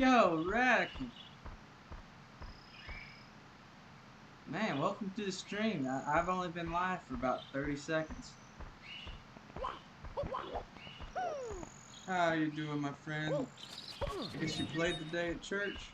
Yo, Radical. Man, welcome to the stream. I've only been live for about 30 seconds. How you doing, my friend? I guess you played today at church?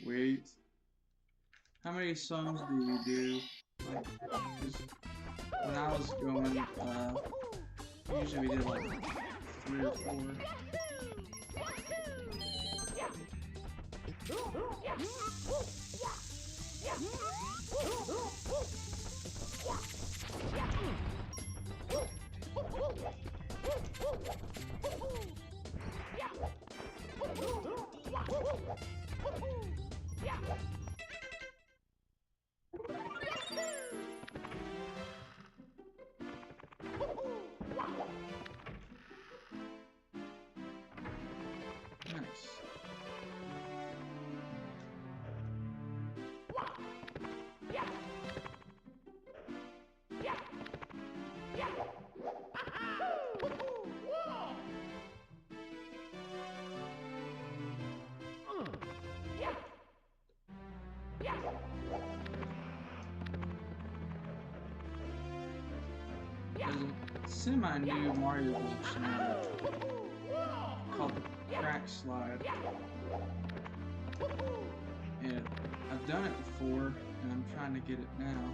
Sweet. How many songs do you do? Like, 'cause when I was going, usually we did like 3 or 4. Nice. There's a semi-new Mario glitch now called the Crack Slide. And I've done it before, and I'm trying to get it now.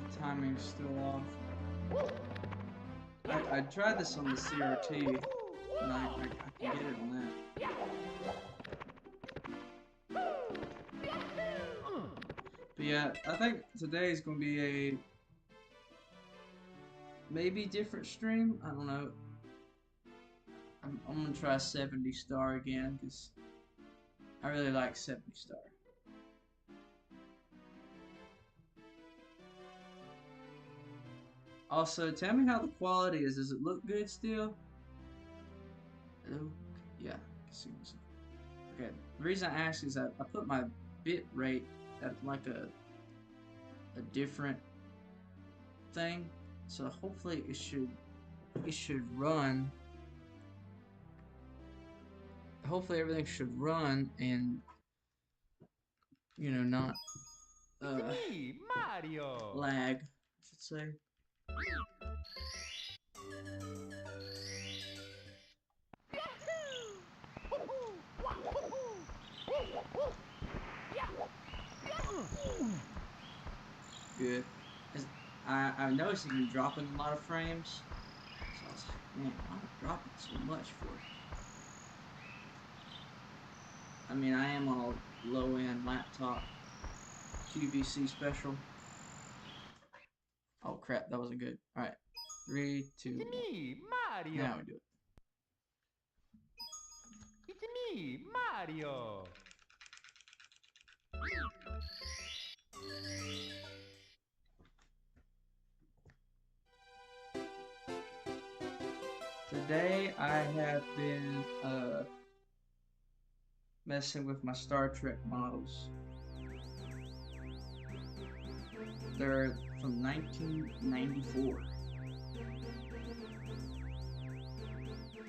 The timing's still off. I tried this on the CRT, and I can get it on that. But yeah, I think today is going to be a maybe different stream. I don't know. I'm going to try 70 star again because I really like 70 star. Also, tell me how the quality is. Does it look good still? Yeah. Okay. The reason I ask is I put my bit rate at like a different thing, so hopefully it should run. Hopefully everything should run and not Mario lag, I should say. Good. I noticed I've been dropping a lot of frames, so I was like, man, why am I dropping so much for? I mean, I am on a low-end laptop, QVC special. Oh crap, that wasn't good. All right, 3, 2, 1. Me, Mario. Now we do it. It's me, Mario. Today I have been messing with my Star Trek models. They're from 1994.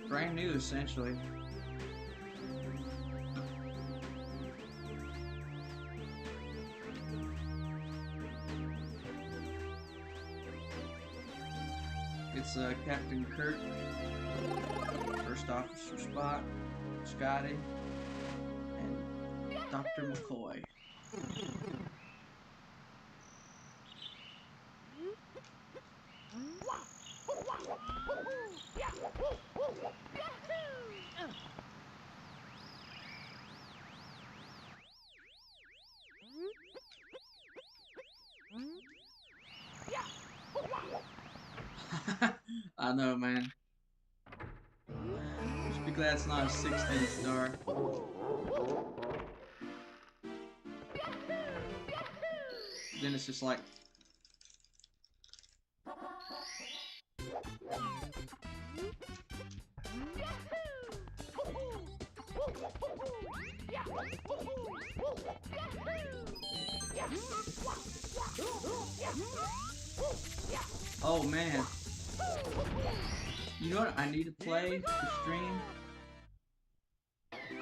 Brand new, essentially. It's Captain Kirk, First Officer Spock, Scotty, and Dr. McCoy. I know, man. Just be glad it's not a 16 star. Then it's just like. Oh man. You know what I need to play to stream?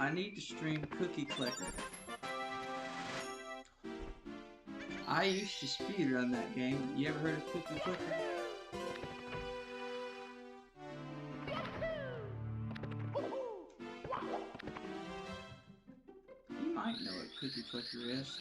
I need to stream Cookie Clicker. I used to speedrun that game. You ever heard of Cookie Clicker? You might know what Cookie Clicker is.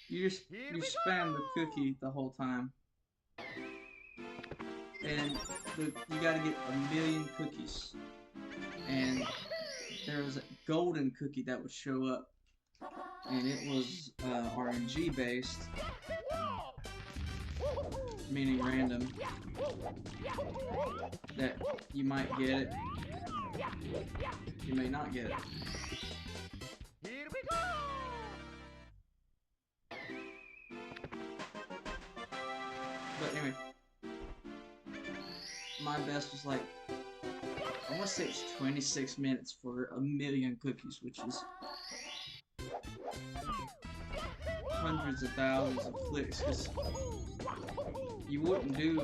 You spam the cookie the whole time, and you gotta get 1,000,000 cookies. And there was a golden cookie that would show up, and it was RNG based, meaning random. That you might get it, you may not get it. But anyway, my best was like, I want to say it's 26 minutes for 1,000,000 cookies, which is hundreds of thousands of clicks. Cause you wouldn't do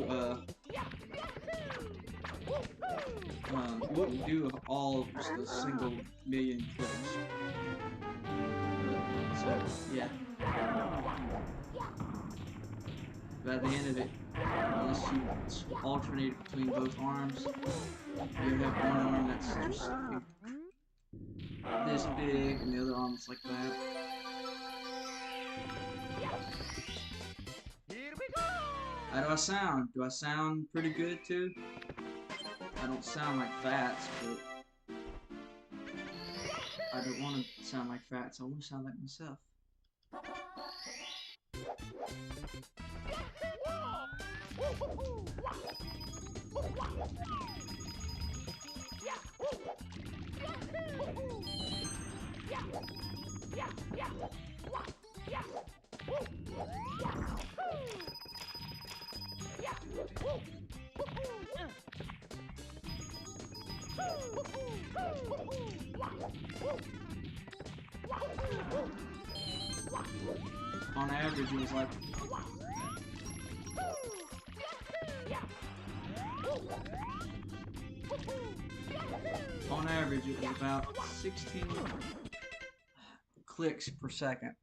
all of just a single 1,000,000 clicks. So yeah. By the end of it, unless you alternate between both arms, you have one arm that's just this big and the other arm's like that. How do I sound? Do I sound pretty good too? I don't sound like Fats, but I don't want to sound like Fats. I want to sound like myself. On average, it was like it was about 16 clicks per second.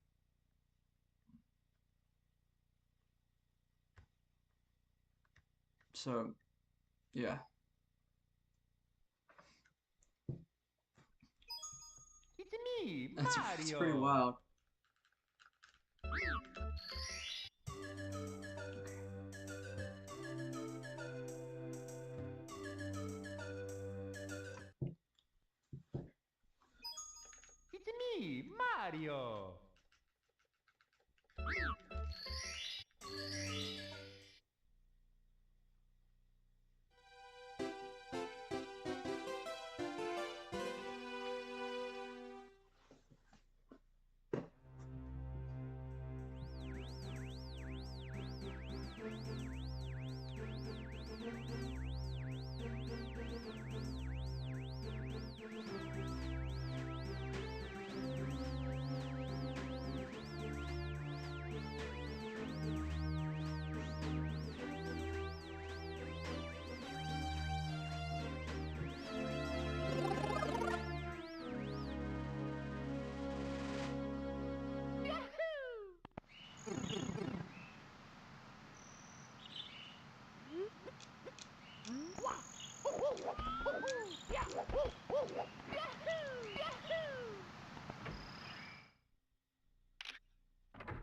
So, yeah. It's me, That's Mario. pretty wild. It's me, Mario.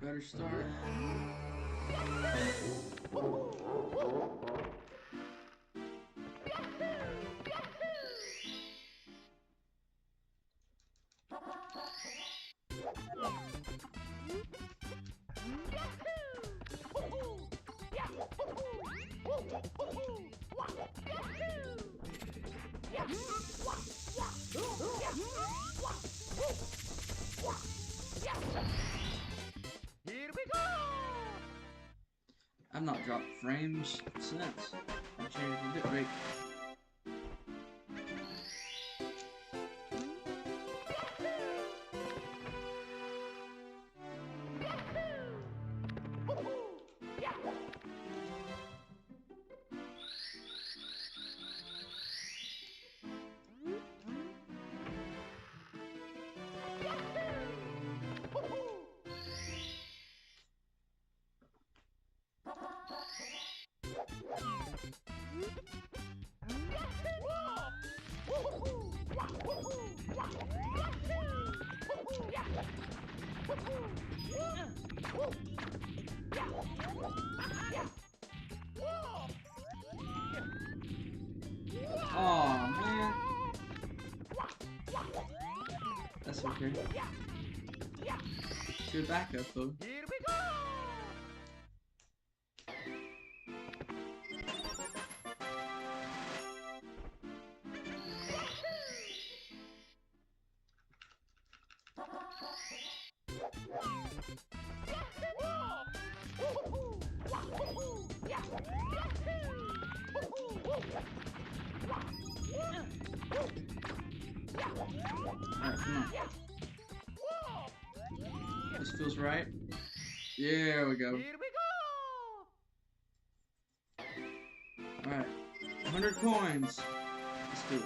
better start. Here we go! I've not dropped frames since I changed the bit rate. Oh man, that's okay. Good backup though. Here we go! Alright, come on. This feels right. Yeah, there we go. Here we go! Alright, 100 coins. Let's do it.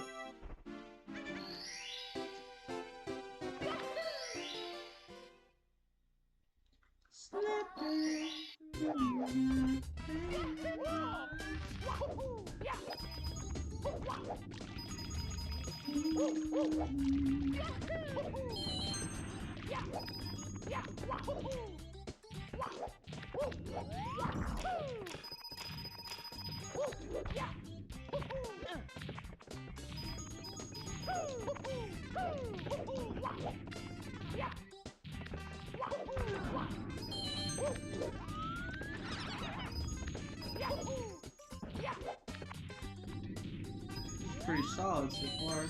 Pretty solid so far.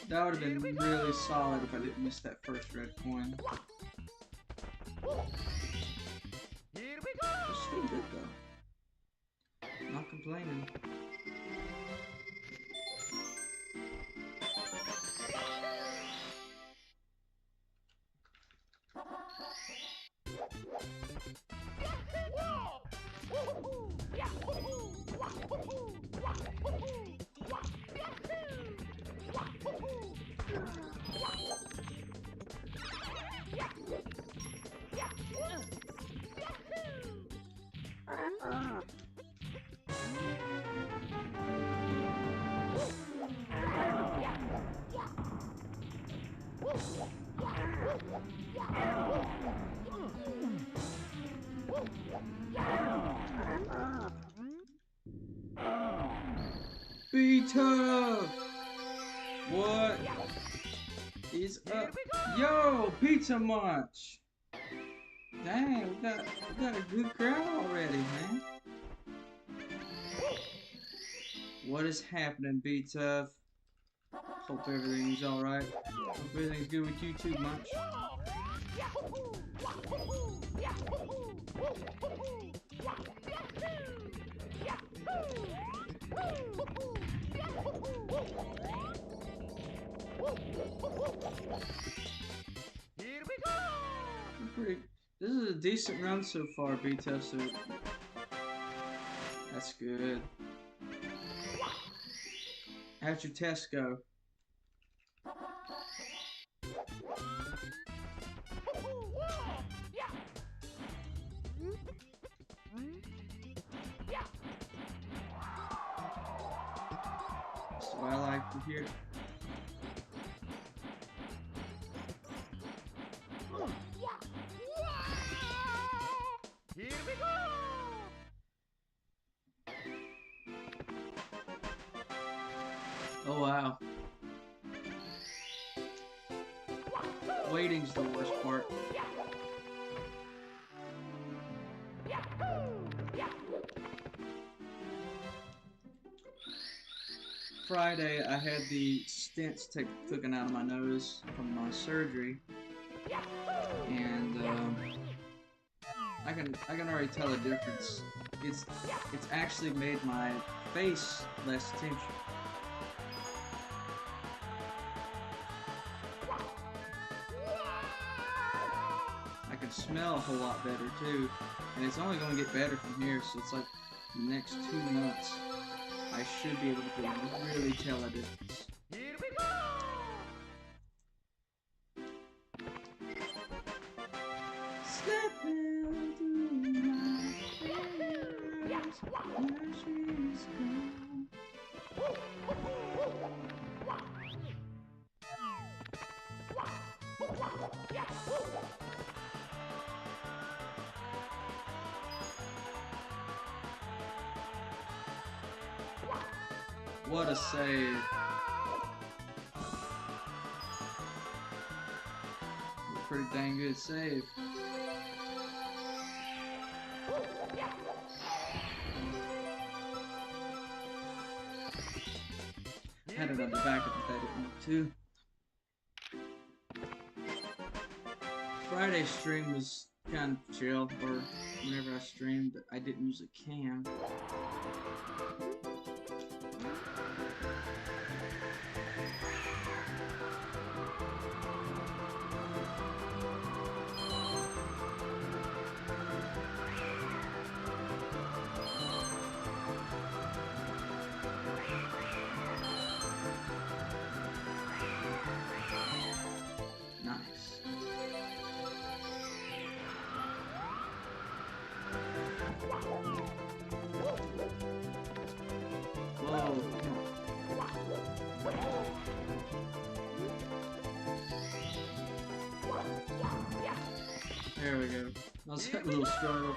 That would have been really solid if I didn't miss that first red coin. Here we go! It's still good though. Not complaining. Be tough! What is up? Yo, Pizza Munch! Dang, we got a good crowd already, man. What is happening, Be Tough? Hope everything's alright. Hope everything's good with you too, Munch. Here we go! This is a decent run so far, B-Tough, so that's good. How'd your test go? That's what I like to hear. Here we go! Oh wow. Waiting's the worst part. Friday, I had the stents taken out of my nose from my surgery, and I can already tell a difference. It's actually made my face less tension. I can smell a whole lot better too, and it's only going to get better from here. So it's like the next 2 months, I should be able to really tell a difference. Here we go! Slipping through my fingers, where she's gone. What a save. A pretty dang good save. Had it on the back of the bed at one too. Friday's stream was kind of chill, or whenever I streamed, I didn't use a cam. Nice. Whoa. There we go. That was a little struggle.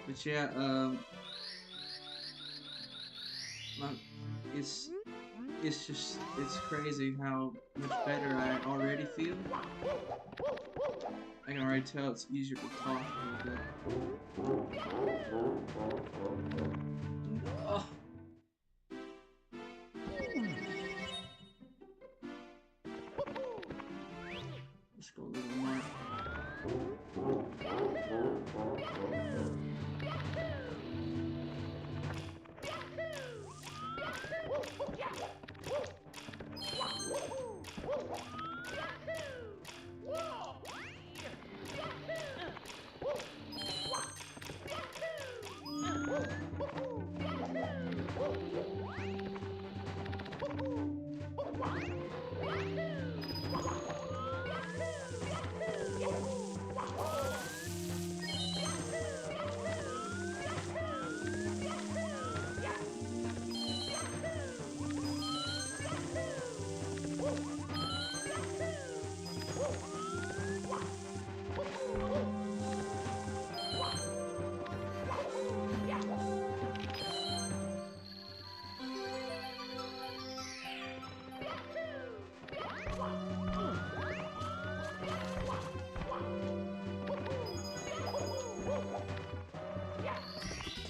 But yeah, it's crazy how much better I already feel. I can already tell it's easier to talk a little bit. Oh. Let's go a little more.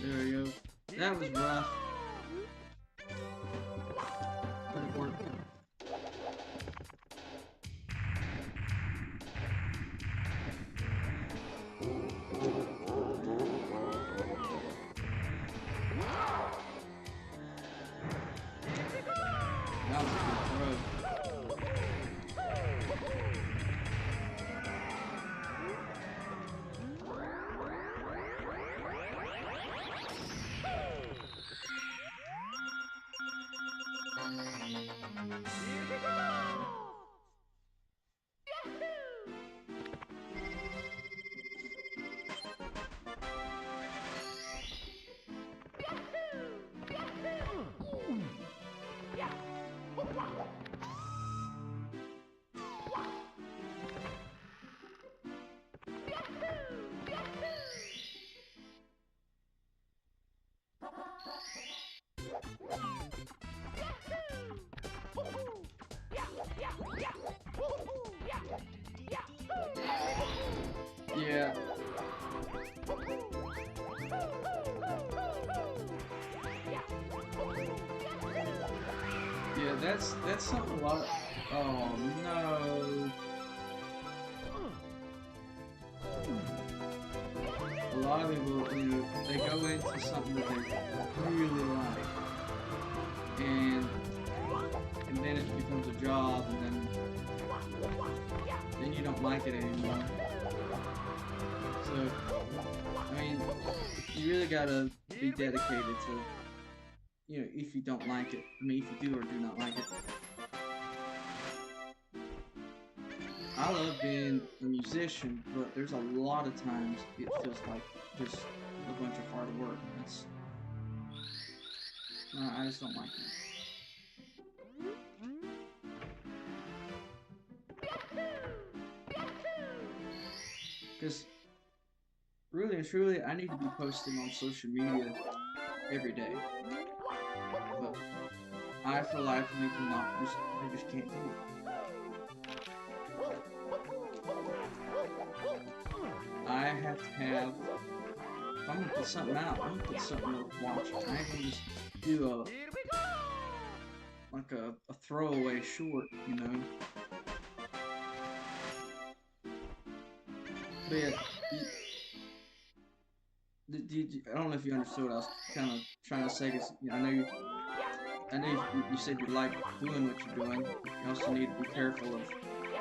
There we go. That was rough. But it worked. Here we go! Yeah. Yeah, that's something a lot. Oh no. A lot of people, you know, they go into something that they really like, and then it becomes a job, and then you don't like it anymore. So, I mean, you really gotta be dedicated to, you know, if you don't like it. I mean, if you do or do not like it. I love being a musician, but there's a lot of times it feels like just a bunch of hard work. That's, I just don't like that. Because really and truly, I need to be posting on social media every day. But I, for life, I just can't do it. I have to have, if I'm gonna put something out, I'm gonna put something to watch. I ain't gonna just do a throwaway short, you know. But yeah, I don't know if you understood what I was kind of trying to say. Cause, you know, I know you said you like doing what you're doing. You also need to be careful of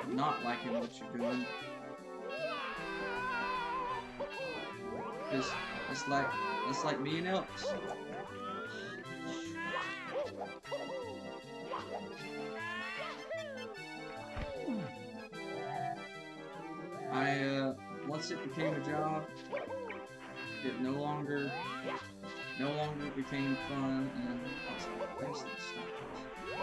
not liking what you're doing. Because it's like me and Elks. Once it became a job, it no longer became fun, and I was like, thanks, let's stop this.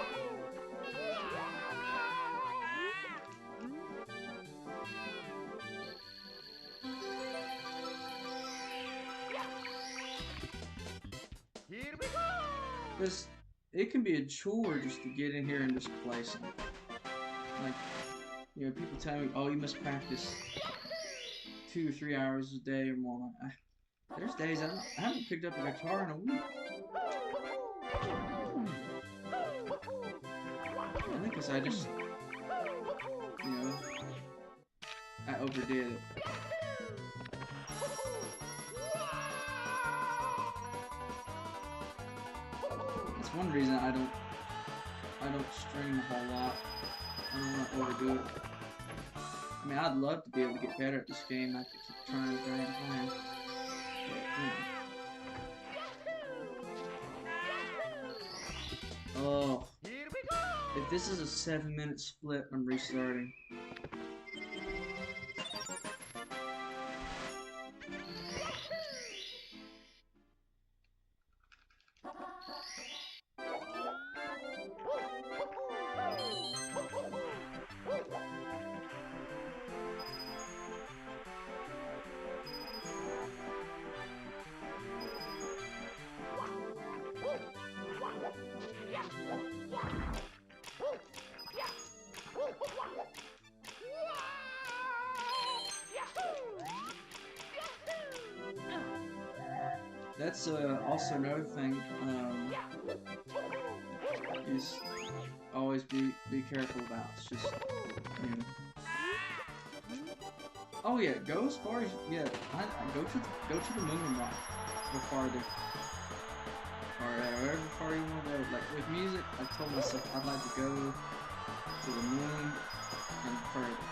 Here we go! Because it can be a chore just to get in here and just play something. Like, you know, people tell me, oh, you must practice 2 or 3 hours a day or more. There's days I haven't picked up a guitar in a week. I think because I just, you know, I overdid it. That's one reason I don't stream a whole lot. I don't want to overdo it. I mean, I'd love to be able to get better at this game. I could keep trying and playing. But, oh, if this is a 7-minute split, I'm restarting. That's also another thing, is always be careful about. It's just, you know. Oh yeah, go as far as, yeah, I go to the moon and rock, go farther. Or wherever far you want to go. Like with music, I told myself I'd like to go to the moon and further.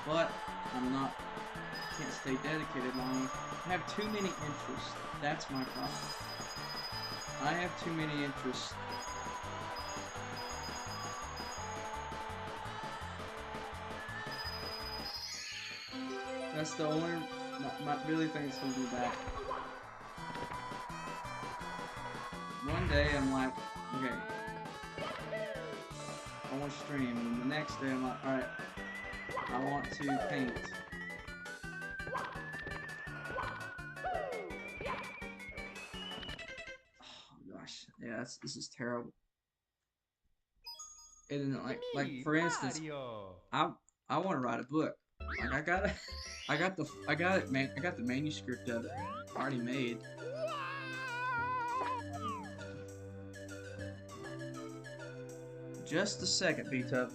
But I'm not can't stay dedicated long enough. I have too many interests. That's my problem. I have too many interests. That's the only really thing that's holding me back. One day I'm like, okay, I want to stream, and the next day I'm like, alright, I want to paint. Oh gosh, yeah, this is terrible. And then, like for instance, I want to write a book. Like I got the manuscript of it already made. Just a second, B-Tub.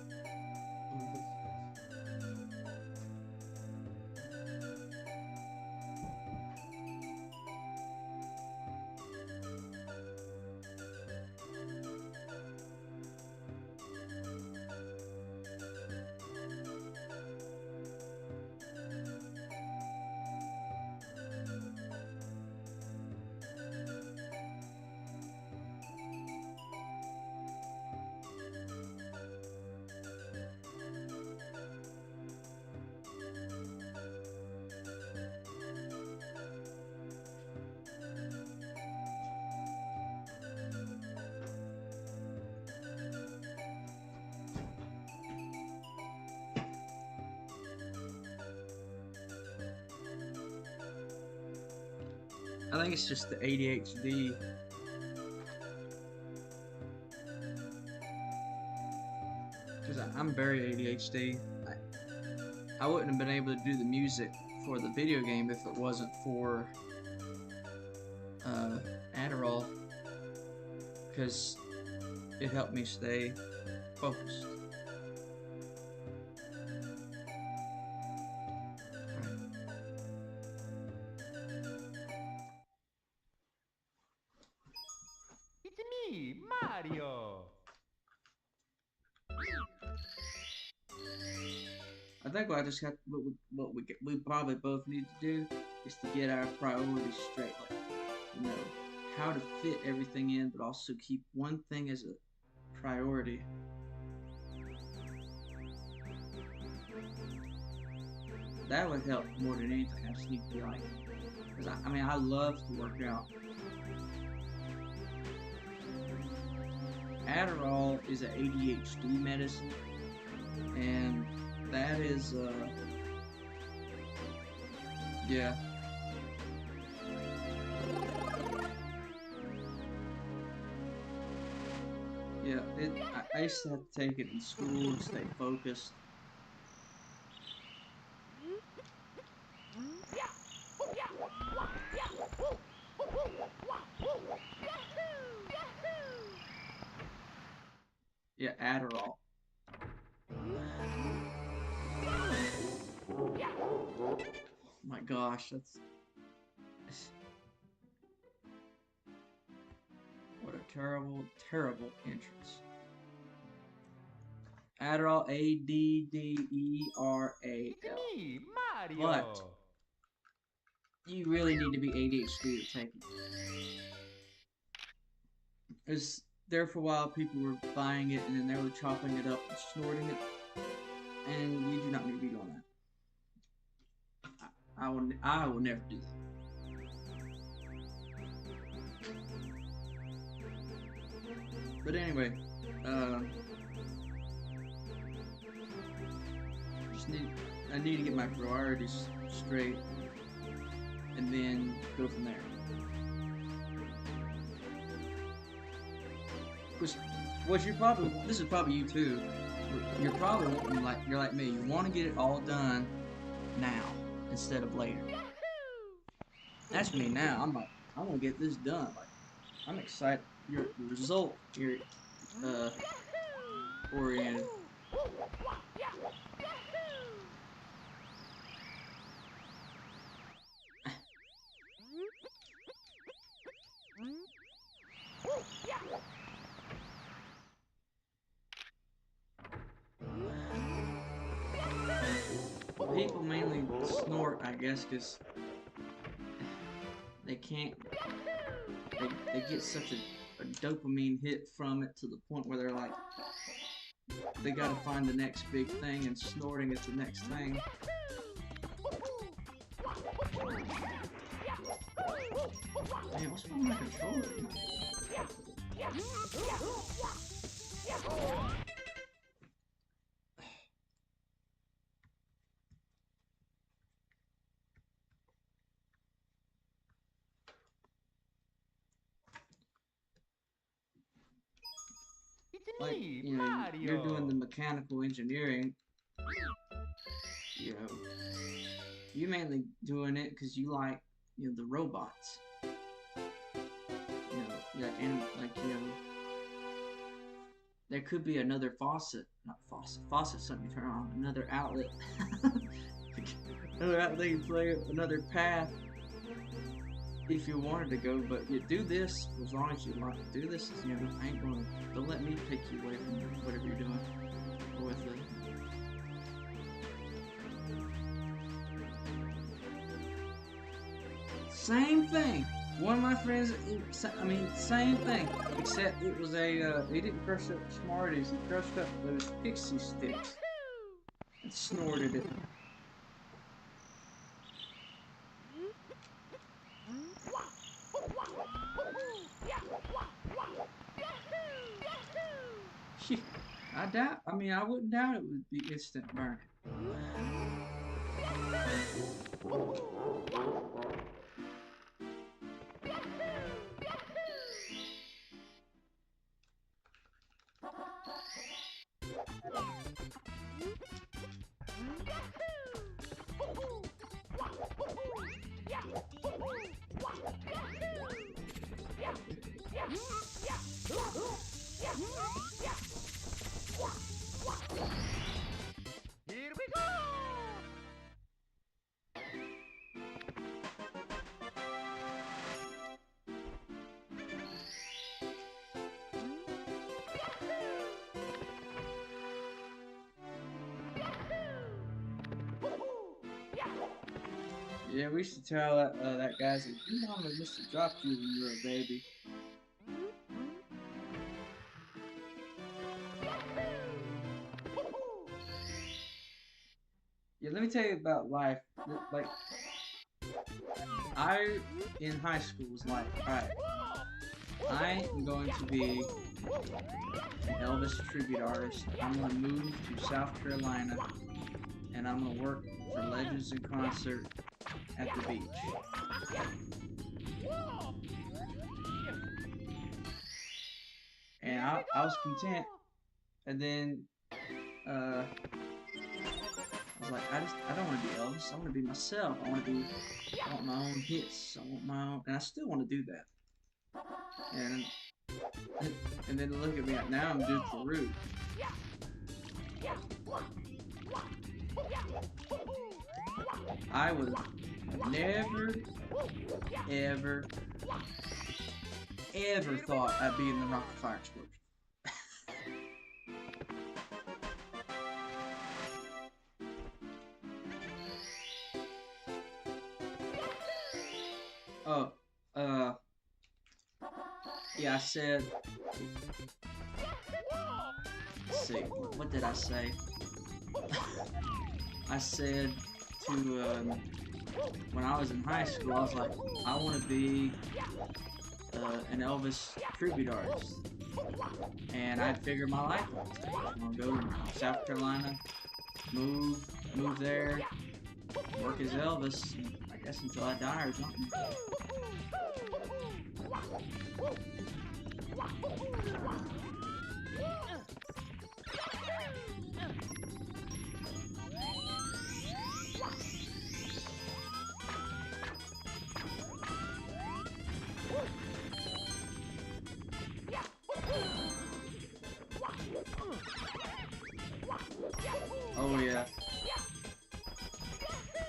I think it's just the ADHD. Because I'm very ADHD. I wouldn't have been able to do the music for the video game if it wasn't for Adderall. Because it helped me stay focused. Mario. I think what I just got what we probably both need to do is to get our priorities straight. Like, you know, how to fit everything in, but also keep one thing as a priority. That would help more than anything. I just need to be like, because I mean, I love to work out. Adderall is an ADHD medicine, and that is, yeah. Yeah, I used to have to take it in school to stay focused. Yeah, Adderall. Oh my gosh, that's what a terrible, terrible entrance. Adderall, ADDERAL. But you really need to be ADHD to take it. It's there for a while. People were buying it and then they were chopping it up and snorting it, and you do not need to be doing that. I will never do that. But anyway, I need to get my priorities straight, and then go from there. Because what you're probably, this is probably you too. You're probably wanting, like, you're like me. You want to get it all done now instead of later. That's me now. I'm like, I want to get this done. Like, I'm excited. Your result, you're oriented. People mainly snort, I guess, because they can't. They get such a dopamine hit from it to the point where they're like, they gotta find the next big thing, and snorting is the next thing. Man, what's wrong with my controller? Like, you know, you're doing the mechanical engineering, you know, you mainly doing it because you like, you know, the robots, you know, yeah, and like, you know, there could be another faucet, not faucet, faucet's something you turn on, another outlet, another outlet you play, another path, if you wanted to go, but you do this as long as you like. Do this, you know, I ain't gonna, don't let me take you away from whatever you're doing with it. Same thing. One of my friends, I mean, same thing, except it was a, he didn't crush up Smarties, he crushed up those pixie sticks and snorted it. I wouldn't doubt it would be instant burn. Here we go! Yeah, we used to tell that guy, that your mama must have dropped you when you were a baby. Yeah, let me tell you about life. Like, in high school was like, alright, I am going to be an Elvis tribute artist. I'm going to move to South Carolina, and I'm going to work for Legends in Concert at the beach. And I was content, and then I was like, I don't want to be Elvis. I want to be myself. I want my own hits. I want my own, and I still want to do that. And then look at me now. I'm Duke LaRue. I was never, ever thought I'd be in the Rocket Fire Explosion. Oh, yeah, I said, let's see, what did I say? I said to, when I was in high school, I was like, I want to be an Elvis tribute artist. And I figured my life out. I'm going to go to South Carolina, move there, work as Elvis, I guess until I die or something. Oh yeah.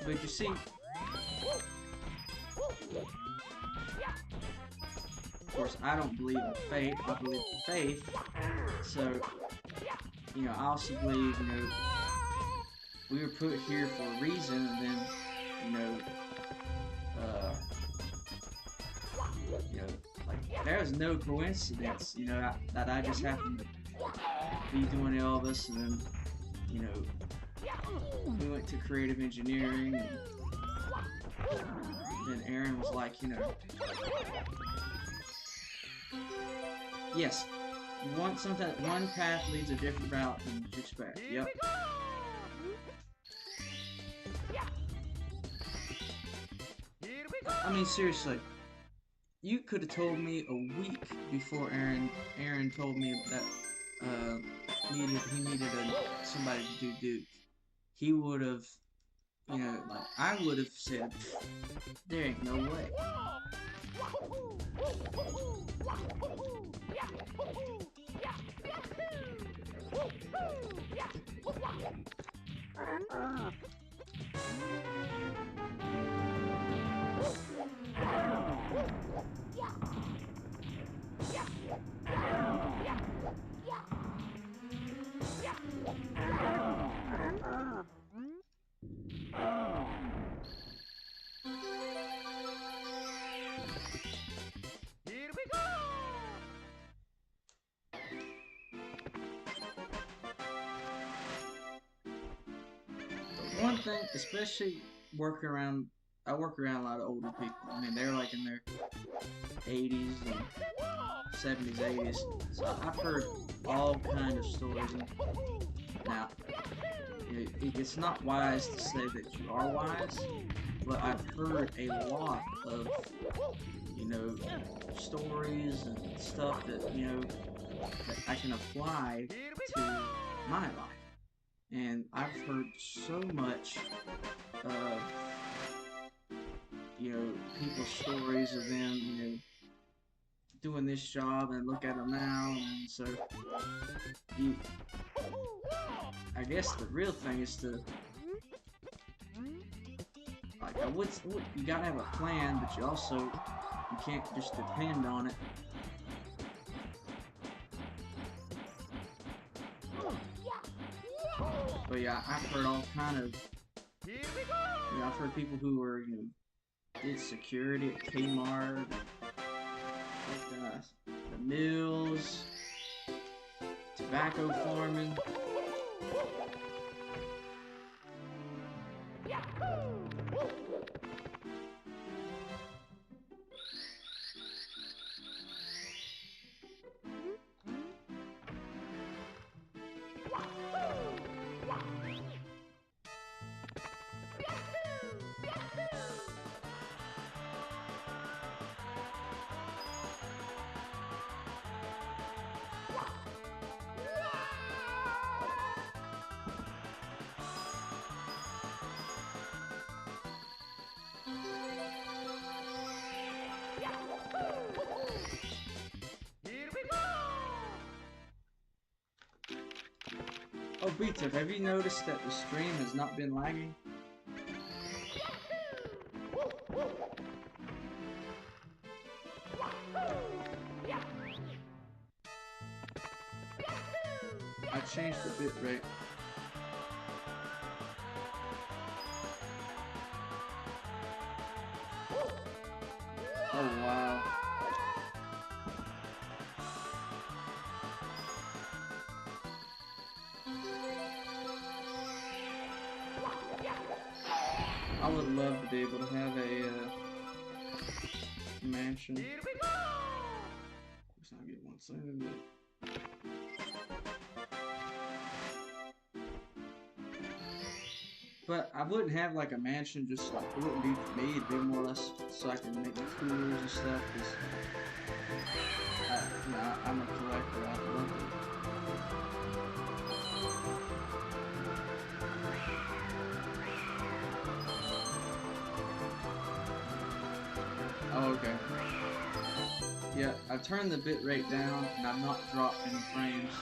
But you see, of course, I don't believe in fate. I believe in faith. So, you know, I also believe, you know, we were put here for a reason, and then you know, like there's no coincidence, you know, that I just happened to be doing Elvis, and then, you know, we went to creative engineering, and then Aaron was like, you know, yes, sometimes one path leads a different route than you expect. Yep. I mean, seriously, you could have told me a week before Aaron told me that he needed somebody to do Duke. He would have, you know, like I would have said, there ain't no way. One thing, especially I work around a lot of older people. I mean, they're like in their 80s and 70s, 80s. So I've heard all kind of stories. Now, it's not wise to say that you are wise, but I've heard a lot of, you know, stories and stuff that, you know, that I can apply to my life. And I've heard so much of, you know, people's stories of them, you know, doing this job, and look at them now. And so, I guess the real thing is to, like, you gotta have a plan, but you can't just depend on it. But yeah, I've heard all kind of, you know, I've heard people who were, you know, did security at Kmart, the mills, tobacco farming. Oh, Beats, have you noticed that the stream has not been lagging? I changed the bit rate. Oh, wow. I would love to be able to have a mansion. Of course, I'll get one soon, but I wouldn't have like a mansion. Just like, it wouldn't be for me. It'd be more or less so I can make tours and stuff. Cause you know, I'm a collector. I love it. Oh, okay. Yeah, I've turned the bit rate down, and I've not dropped any frames.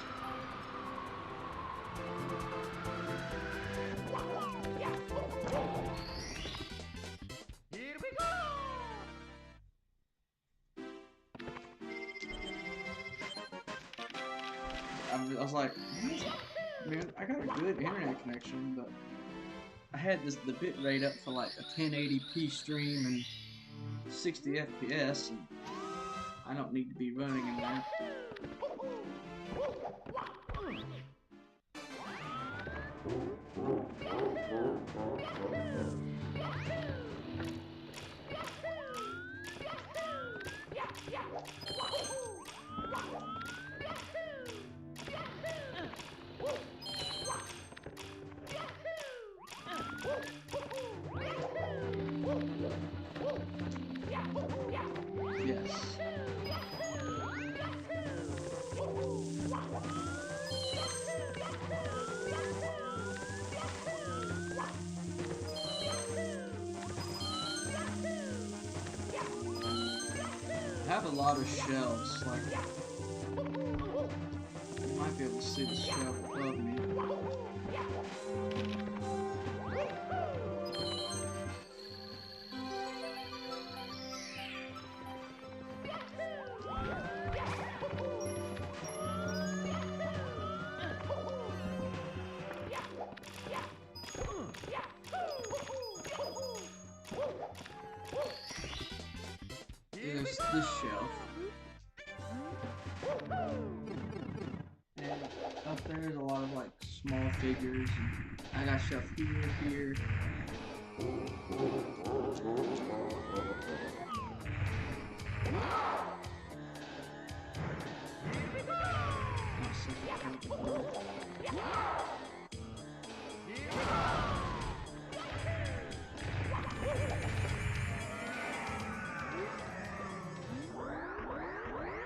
I was like, man, I got a good internet connection, but I had the bit rate up for like a 1080p stream and 60 FPS, and I don't need to be running in that. Yes. I have a lot of shelves, like, you might be able to see the shelf above me. There's this shelf. And up there's a lot of like small figures. And I got shelf here.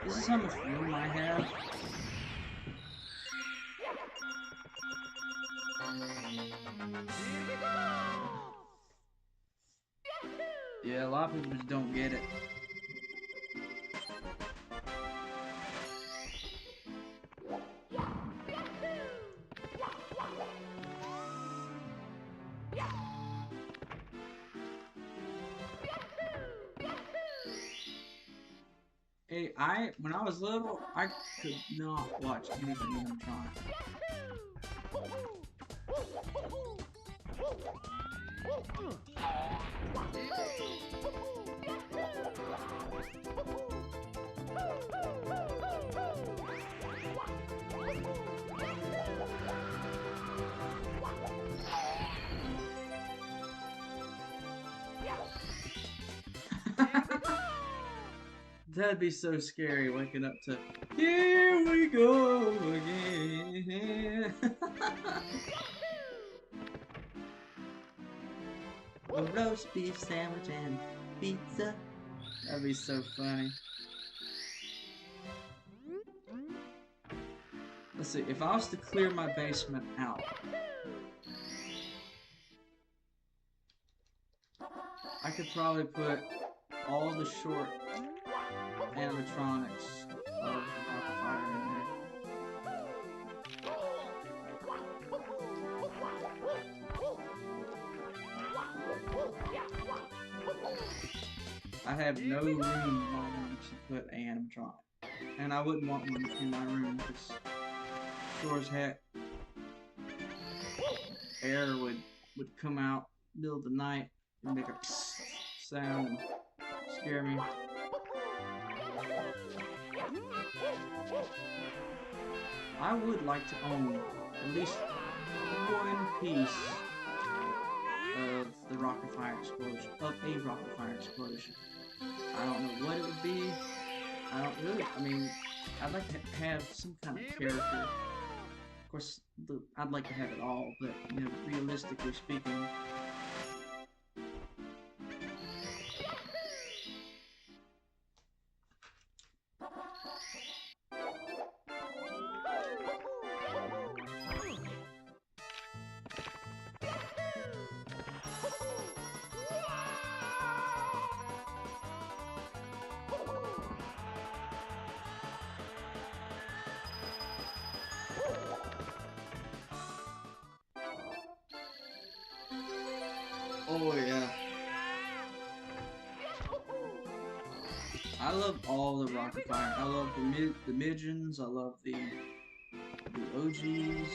This is how much room I have. Yeah, a lot of people just don't get it. Hey, when I was little, I could not watch anything animatronic. That'd be so scary waking up to "Here we go again." A roast beef sandwich and pizza. That'd be so funny. Let's see, if I was to clear my basement out, I could probably put all the short animatronics of Rockfire in there. I have no room in my room to put an animatronic. And I wouldn't want one in my room because sure as heck air would come out middle of the night and make a sound and scare me. I would like to own at least one piece of the rocket fire explosion, of a rocket fire explosion. I don't know what it would be. I mean, I'd like to have some kind of character. Of course, I'd like to have it all, but, you know, realistically speaking, oh yeah. I love all the rocket fire. I love the midgens. I love the OGs.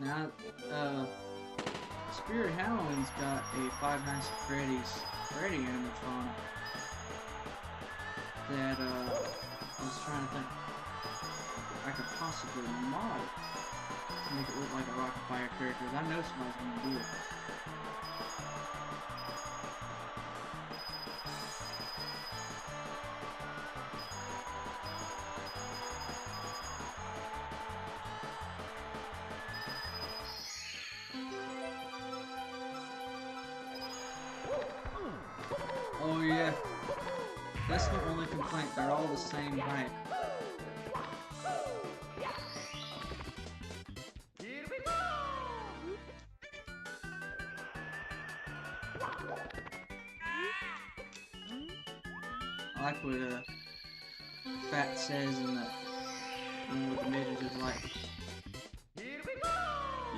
Now, Spirit Halloween's got a Five Nights at Freddy animatronic that I was trying to think I could possibly mod it to make it look like a Rocket Fire character. I know somebody's gonna do it. Oh yeah, that's my only complaint. They're all the same height. I like what Fat says in the one with the midgets is like,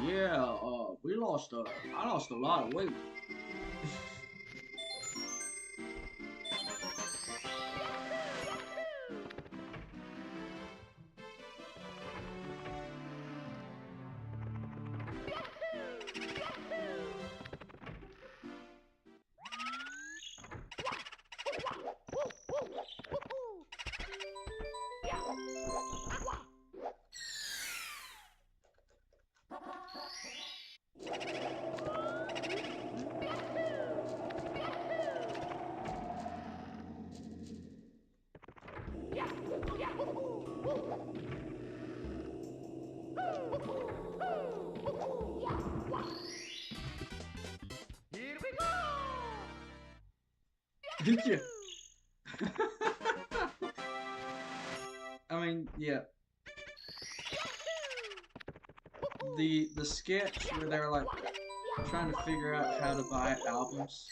yeah, I lost a lot of weight. Yeah. I mean, yeah. The sketch where they're like trying to figure out how to buy albums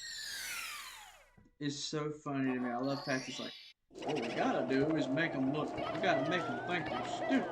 is so funny to me. I love Patsy's like, what we gotta do is make them look. We gotta make them think they're stupid.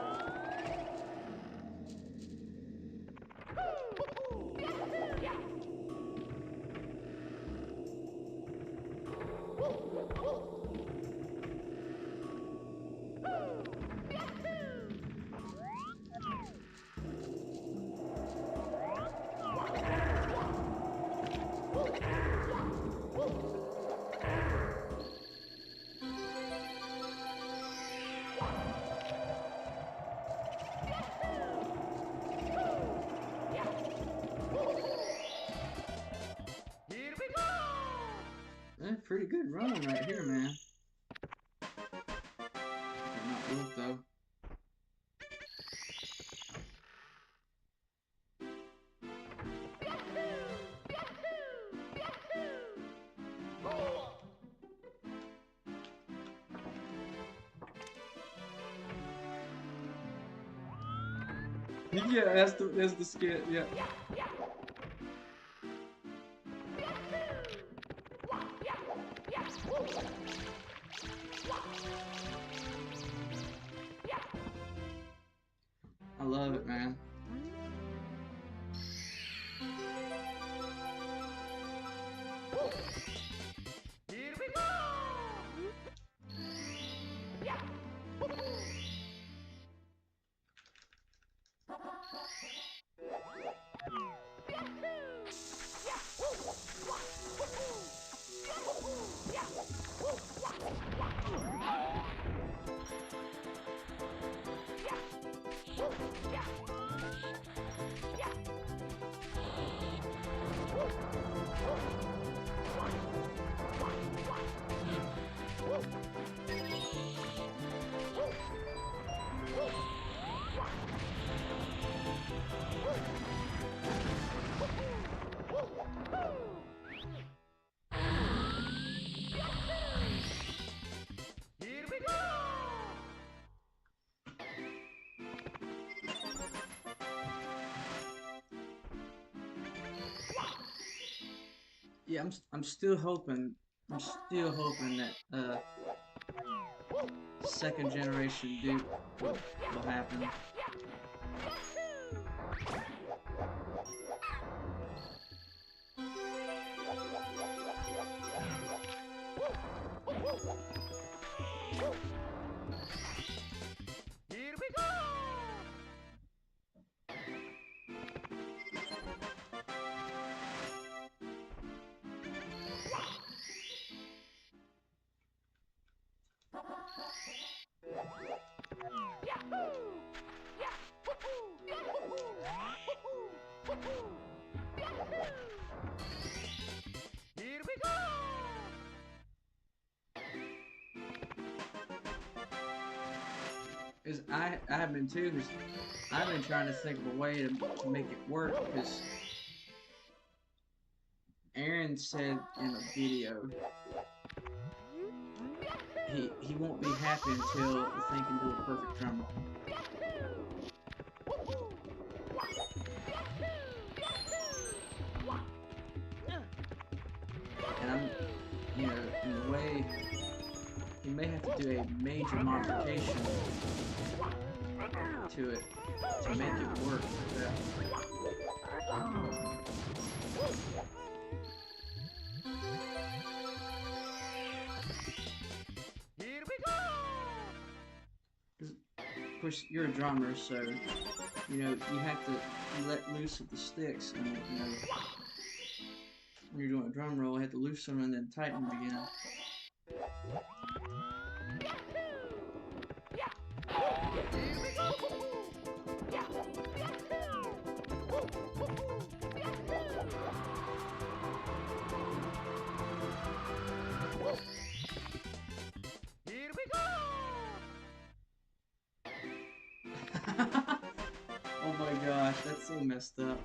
That's a pretty good run right here, man. Not look though. Yeah, that's the skit. Yeah. I love it, man. Here we go! Yeah, I'm still hoping that second generation Duke will happen. Here we go! Because I have been too. Because I've been trying to think of a way to make it work. Because Aaron said in a video he won't be happy until the thing can do a perfect drum roll. And I'm, you know, in a way, he may have to do a major modification to it to make it work like that. Here we go! Of course, you're a drummer, so you know you have to let loose of the sticks, and you know when you're doing a drum roll, you have to loosen them and then tighten them again. Here we go! Oh my gosh, that's so messed up.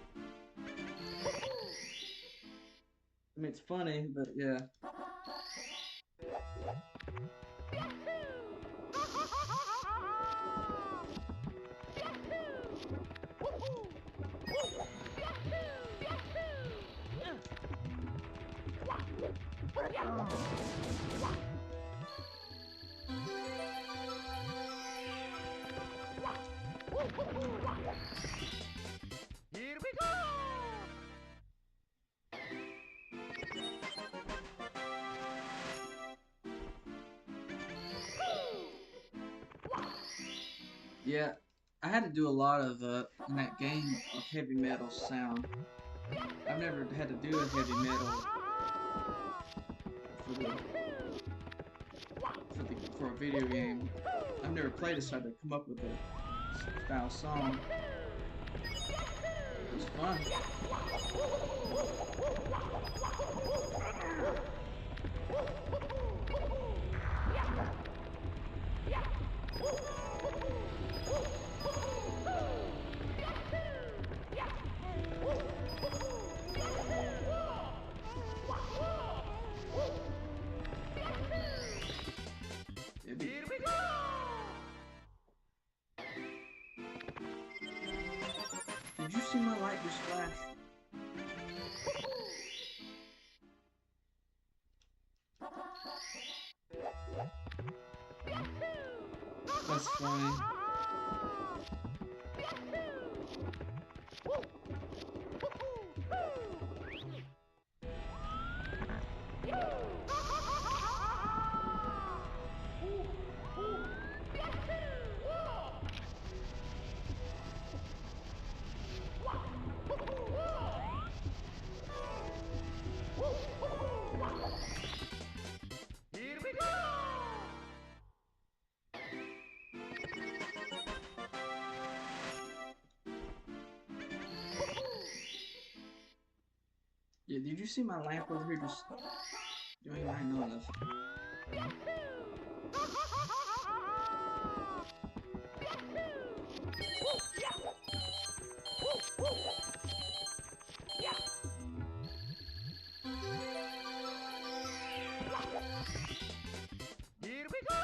I mean, it's funny, but yeah. Here we go! Yeah, I had to do a lot of in that game of heavy metal sound. I've never had to do a heavy metal for a video game. I've never played it, so I had to come up with a style song. It was fun. Here we go! Did you see my light just flash? That's funny. Here we go! Yeah, did you see my lamp over here just doing what I know of? Here we go!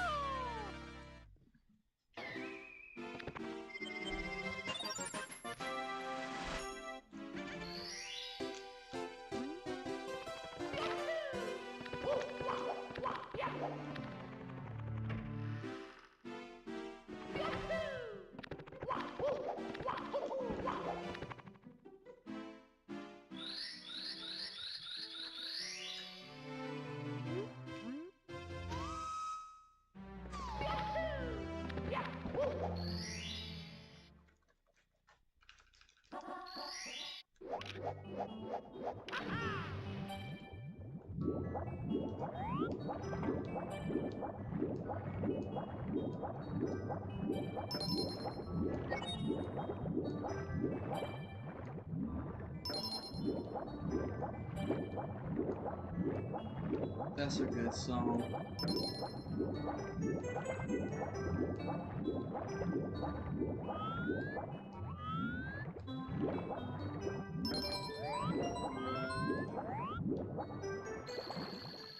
That's a good song.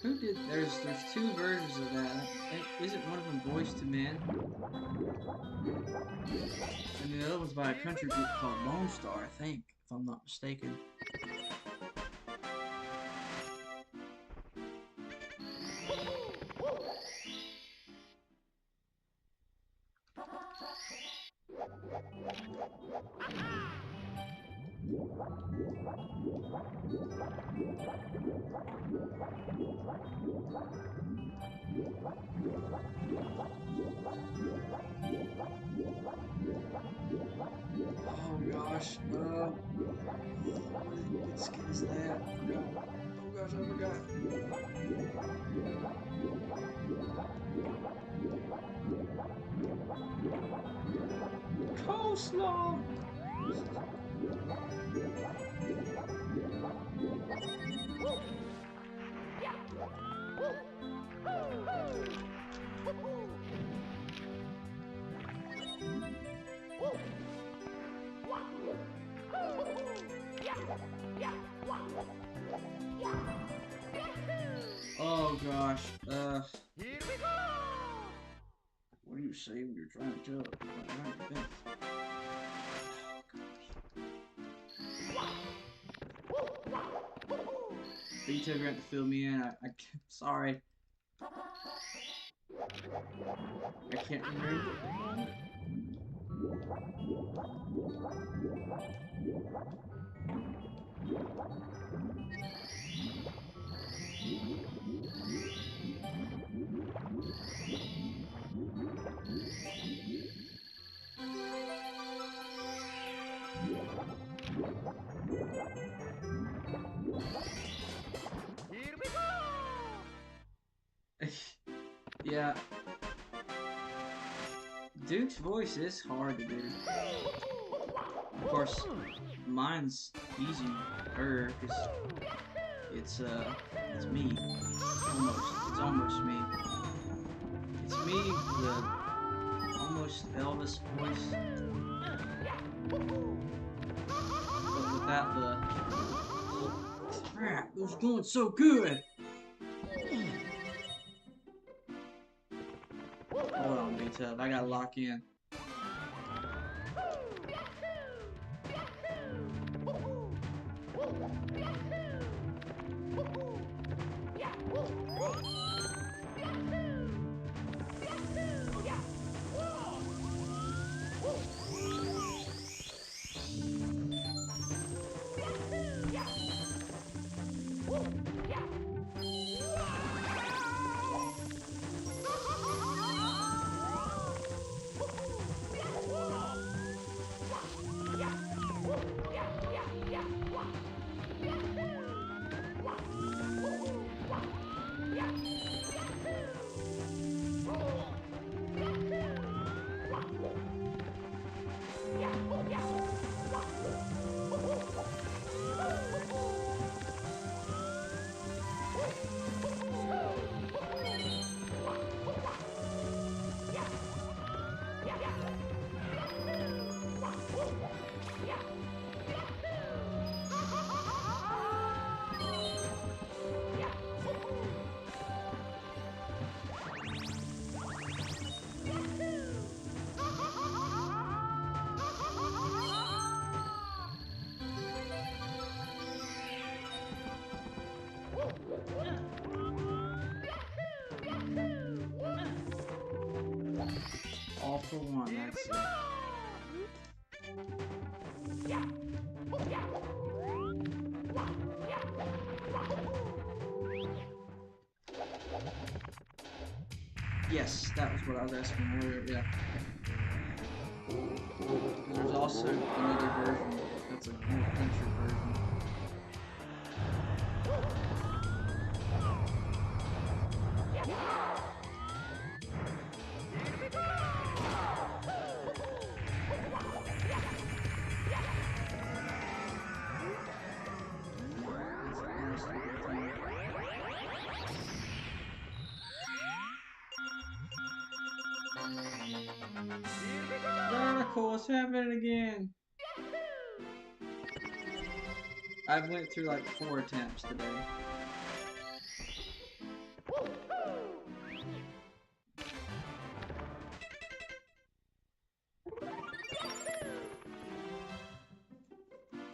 Who did? There's two versions of that. Isn't one of them Boys to Men? And the other one's by a country group called Lone Star, I think, if I'm not mistaken. Oh gosh, what skin is that? I forgot. Oh gosh, I forgot. Coleslaw! Oh gosh, Here we go! what do you say when you're trying to jump? Vito, you're going to fill me in. Sorry. I can't remember. Here we go! Yeah. Duke's voice is hard to do. Of course, mine's easier because it's me. It's almost me. It's me with a almost Elvis voice, but without the crap. It was going so good. Hold on, B-Tub. I gotta lock in. All for one, that's it. Yes, that was what I was asking earlier, yeah. There's also another version that's a more country version. Michael, it's happening again. I went through like 4 attempts today.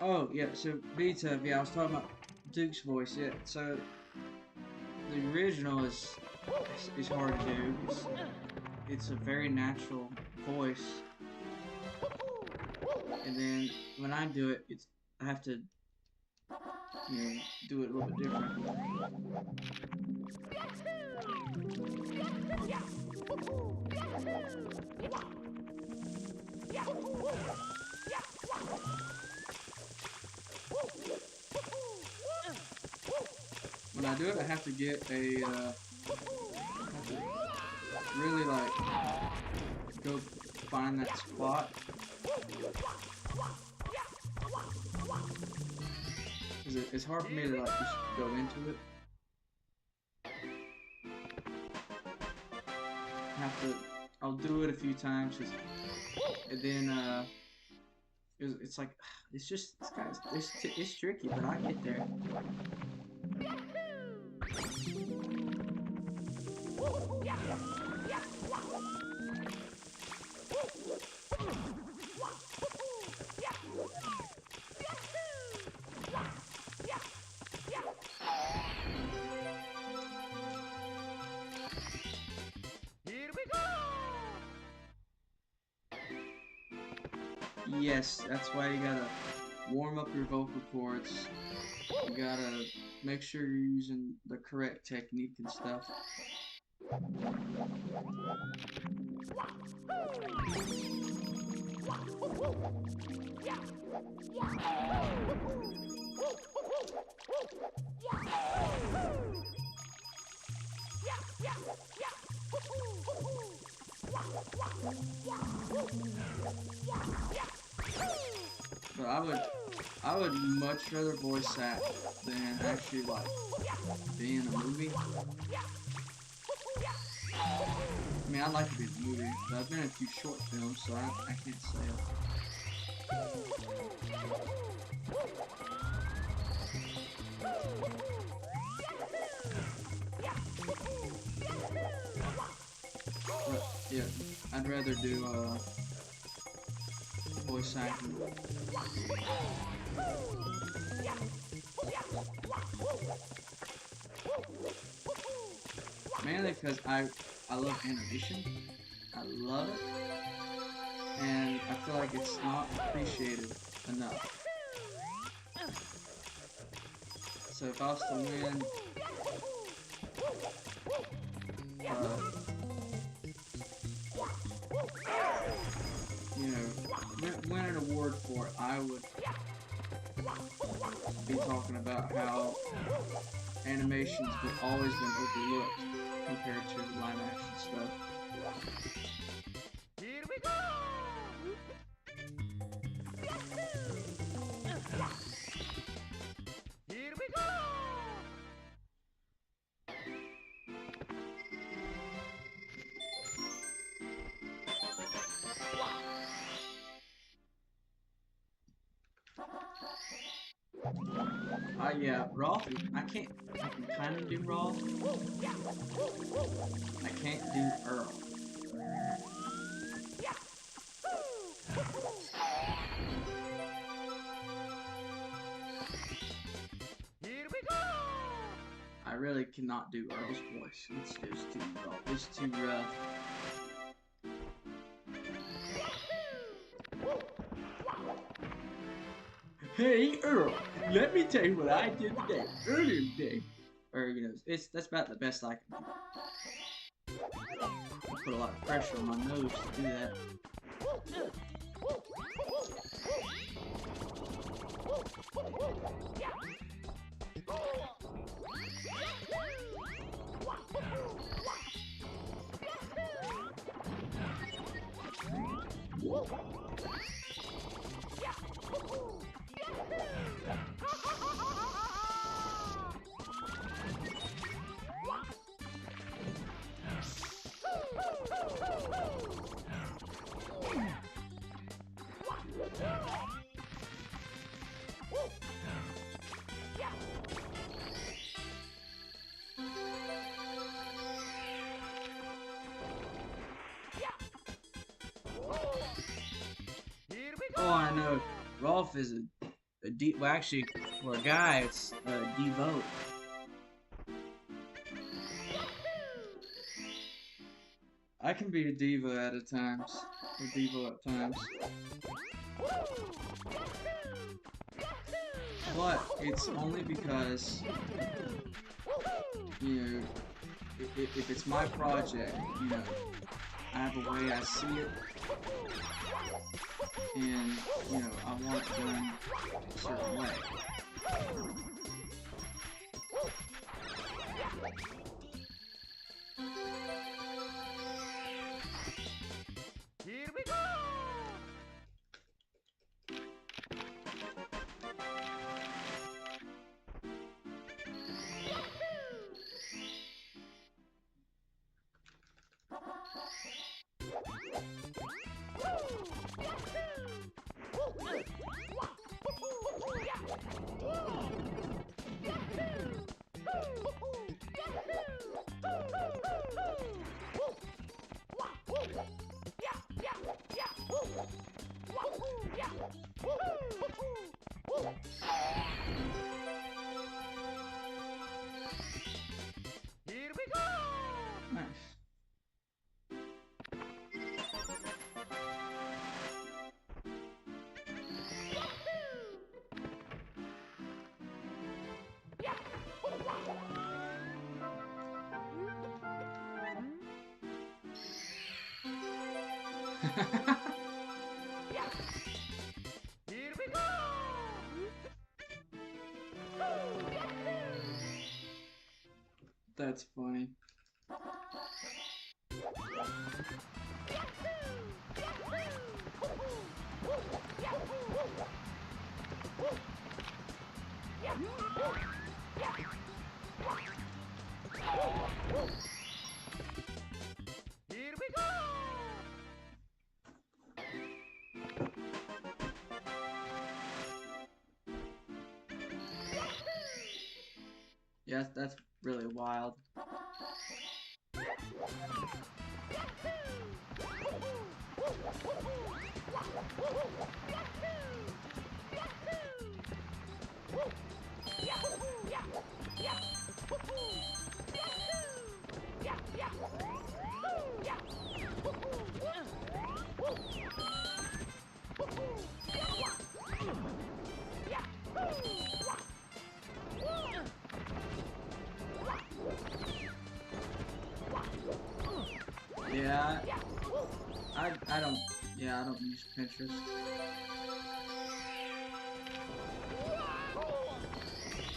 Oh, yeah, so Beta, yeah, I was talking about Duke's voice, yeah, so the original is hard to do. It's a very natural voice, and then when I do it, I have to, you know, do it a little bit different. When I do it, I have to get a, have to really like go find that spot. Cause it's hard for me to like just go into it. I'll do it a few times, and then it's like it's tricky, but I get there. Yes, that's why you gotta warm up your vocal cords. You gotta make sure you're using the correct technique and stuff. But I would much rather voice act than actually like be in a movie. I mean, I'd like to be in a movie, but I've been in a few short films, so I can't say it. But yeah, I'd rather do voice acting. Mainly because I love animation. I love it. And I feel like it's not appreciated enough. So if I was to win you know, win an award for it, I would be talking about how animations have always been overlooked compared to live action stuff. Here we go! Here we go! Yeah, Roth, I can kind of do Roth. I can't do Earl. Here we go! I really cannot do Earl's voice. It's just too rough. It's too rough. Hey Earl, let me tell you what I did today, earlier today. Or you know, that's about the best I can do. I put a lot of pressure on my nose to do that. Here we Oh, go! I know. Rolf is well, actually, for a guy, it's a devote. I can be a diva at times. A diva at times. But it's only because, you know, if it's my project, you know, I have a way I see it, and, you know, I want it done a certain way. Here we go! Here we go! Nice. Here we go! That's funny. Here we go! Yeah, that's really wild. Yeah, I don't, yeah, I don't use Pinterest.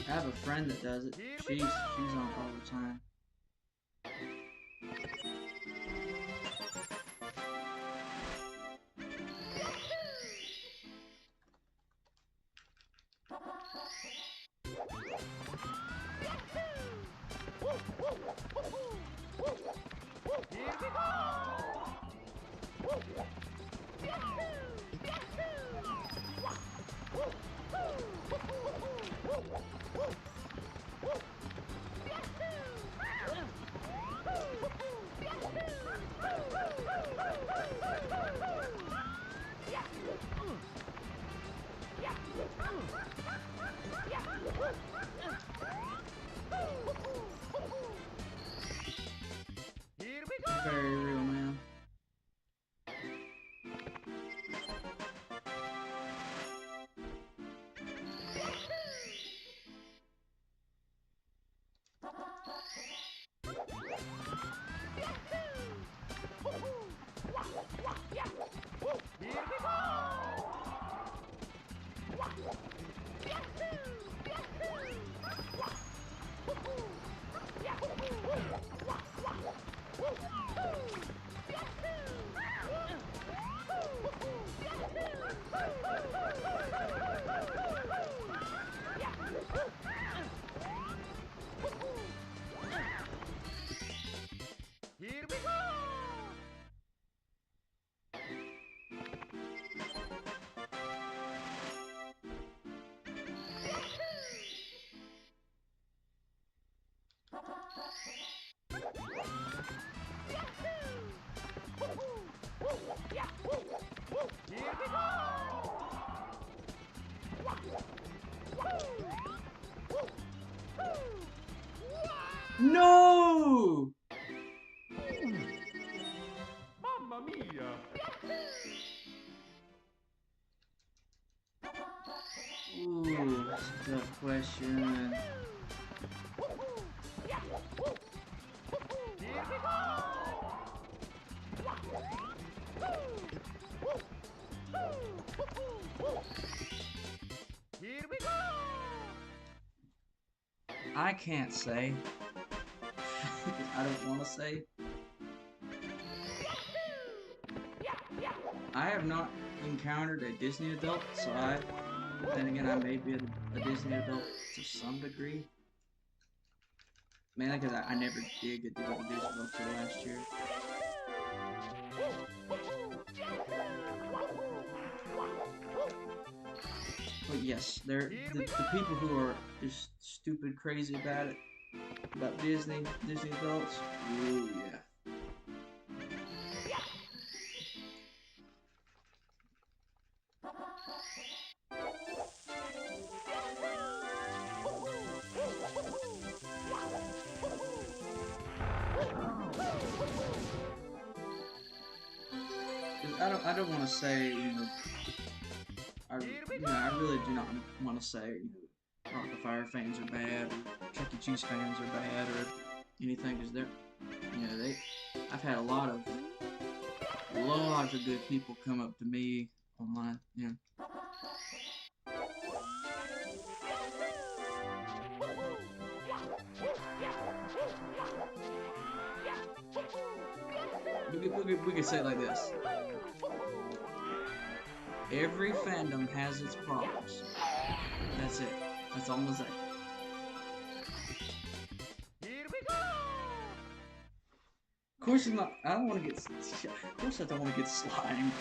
I have a friend that does it. She's on it all the time. Here we go! Here we go! Very real, man. Good question. Here we go! Here we go! I can't say. I don't want to say. I have not encountered a Disney adult, so then again, I may be a Disney adult to some degree. Mainly because I never did get to go to Disney World till last year. But yes, the people who are just stupid crazy about it, about Disney adults, ooh yeah. I don't want to say, you know, I really do not want to say, you know, Rockefeller fans are bad, or Chuck E. Cheese fans are bad, or anything, because they're, you know, I've had a lot of good people come up to me online, you know. We could say it like this. Every fandom has its problems. That's it. That's all I'm gonna say. Here we go! Of course, I don't want to get. Of course, I don't want to get slimed.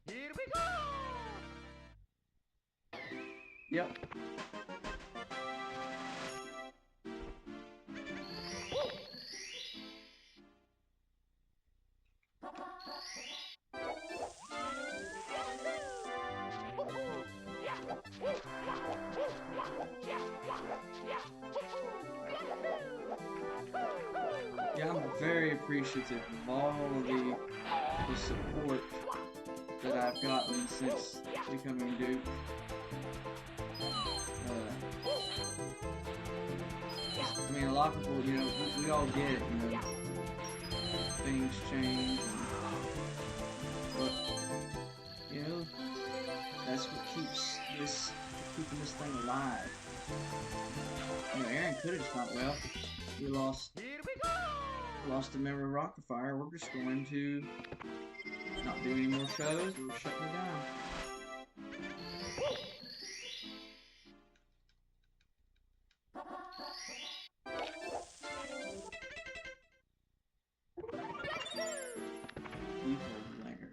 Here we go! Yep. Yeah, I'm very appreciative of all the support that I've gotten since becoming Duke. I mean, a lot of people, you know, we all get it, you know, things change, but, you know, that's what keeps keeping this thing alive. You know, Aaron could have just thought, well, we lost a member of Rockefeller, we're just going to not do any more shows, we're shutting it down. Evil Larry.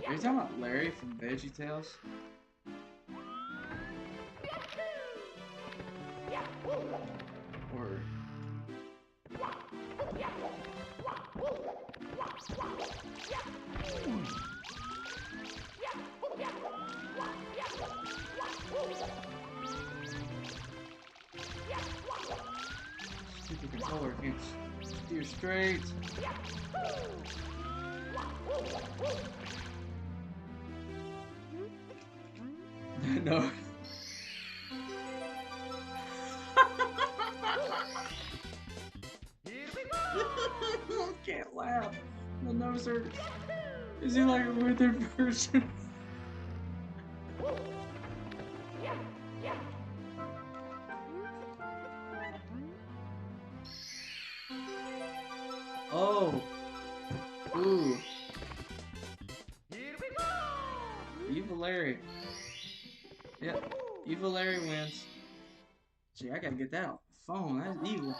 Are you talking about Larry from VeggieTales? Or... Stupid controller can't steer straight. No. I can't laugh. My nose hurts. Is he like a withered version? Oh. Ooh. Evil Larry. Yep. Evil Larry wins. Gee, I gotta get that off the phone. That's evil.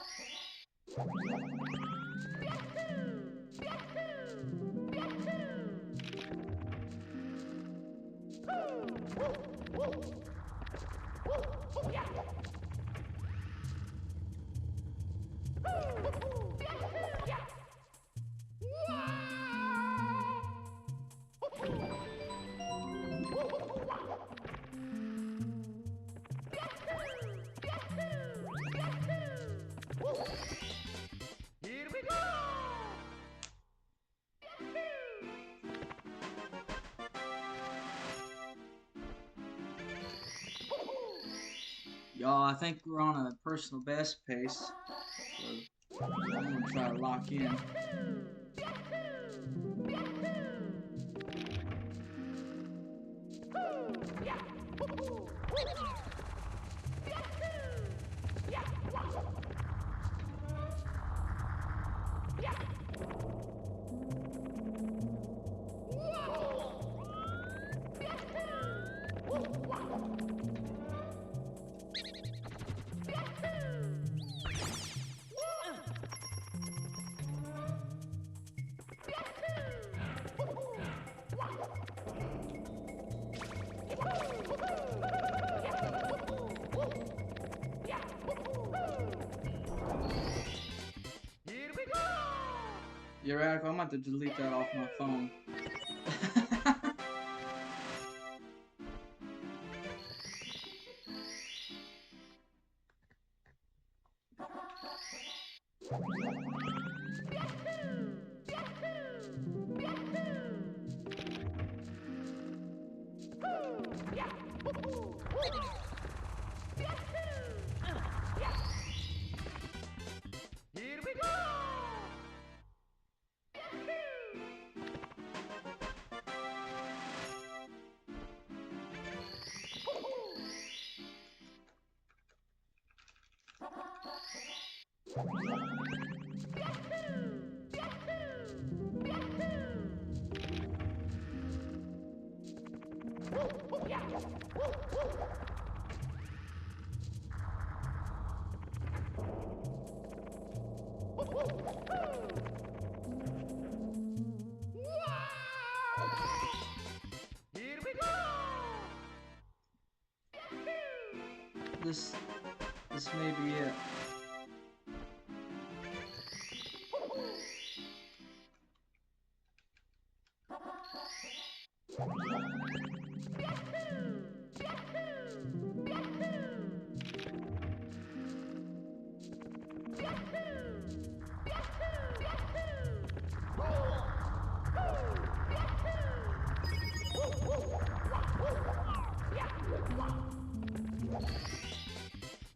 Here we go! Y'all, I think we're on a personal best pace. So I'm gonna try to lock in. Here we go! You're right, I'm about to delete that off my phone. Here we go! Here we go! This may be it.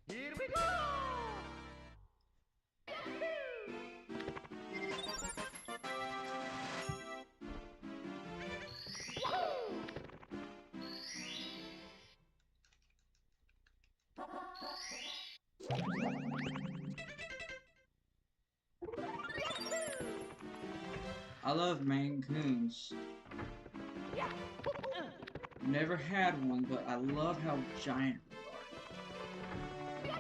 Here we go! I love Maine Coons. Never had one, but I love how giant they are.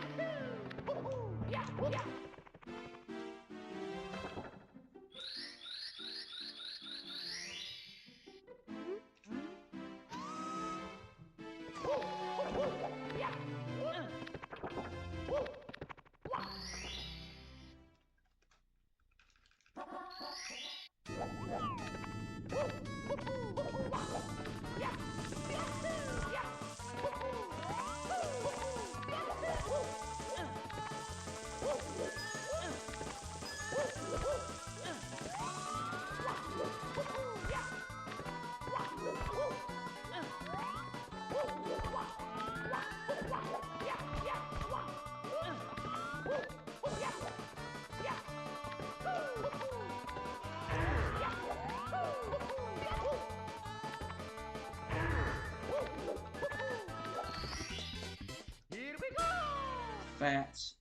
Fats.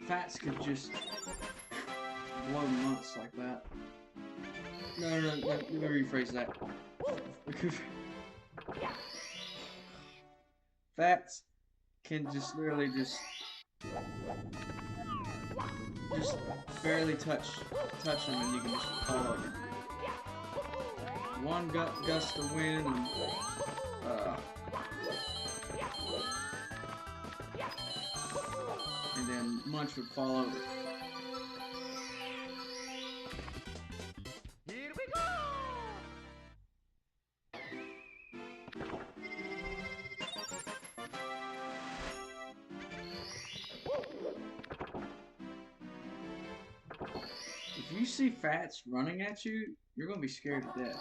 Fats could just blow nuts like that. No, let me rephrase that. Fats can just literally just barely touch them and you can just fall over. One gust of wind and And then Munch would fall over. Here we go! If you see Fats running at you, you're gonna be scared to death.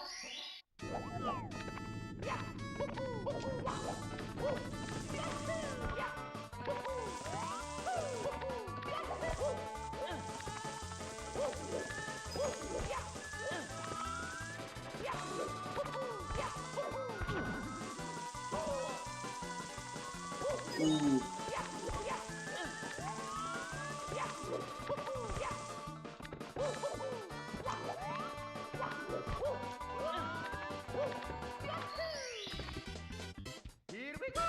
Ooh. Here we go!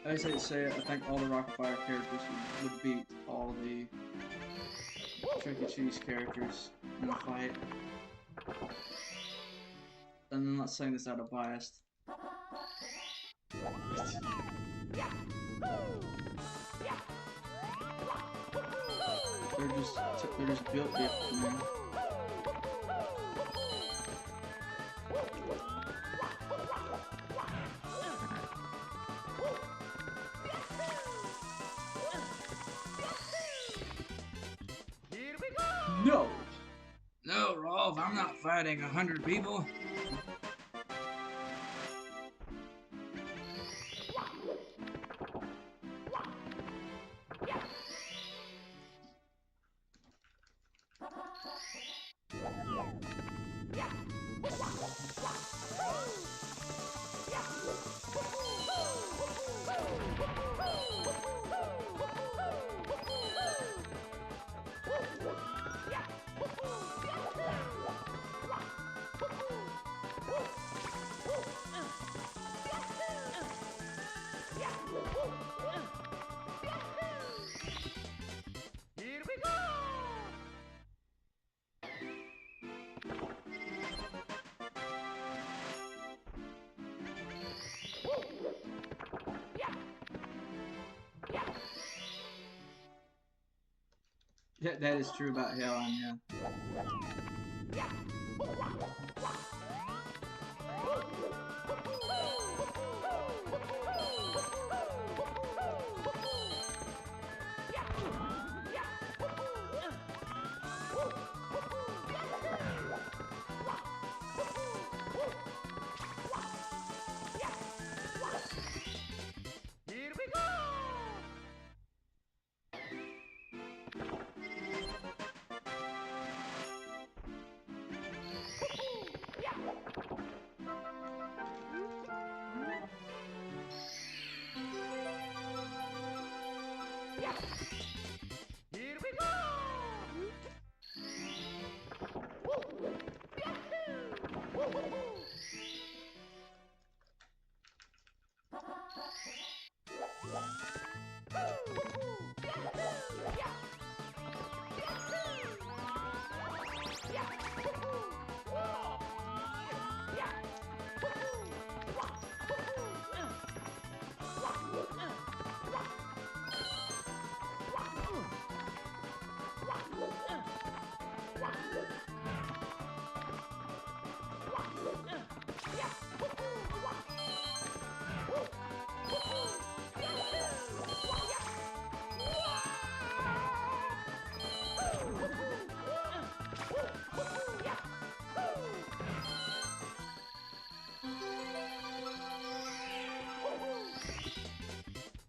As I say, I think all the Rocket Fire characters would beat all the Chuck E. Cheese characters in a fight. And I'm not saying this out of bias. They're just built different, man. Here we go! No! No, Rolf, I'm not fighting 100 people. Here we go! That is true about Helen, yeah. Here we go! Here we go!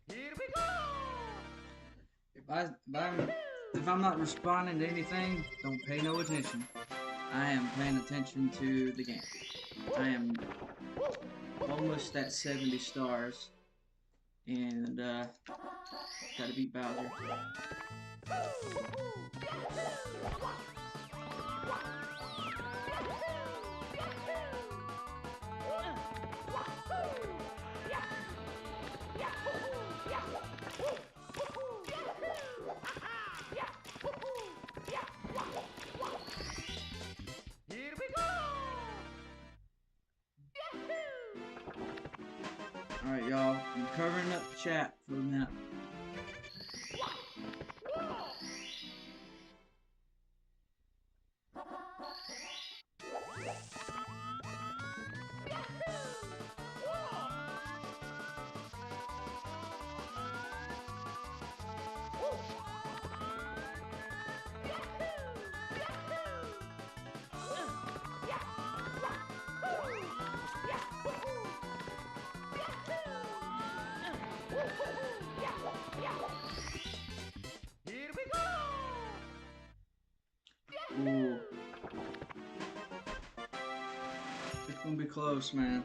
Here we go! If I'm not responding to anything, don't pay no attention. I am paying attention to the game. I am almost at 70 stars, and gotta beat Bowser. Here we go! Alright, y'all. I'm covering up the chat for a minute. Here we go! Ooh. It's gonna be close, man.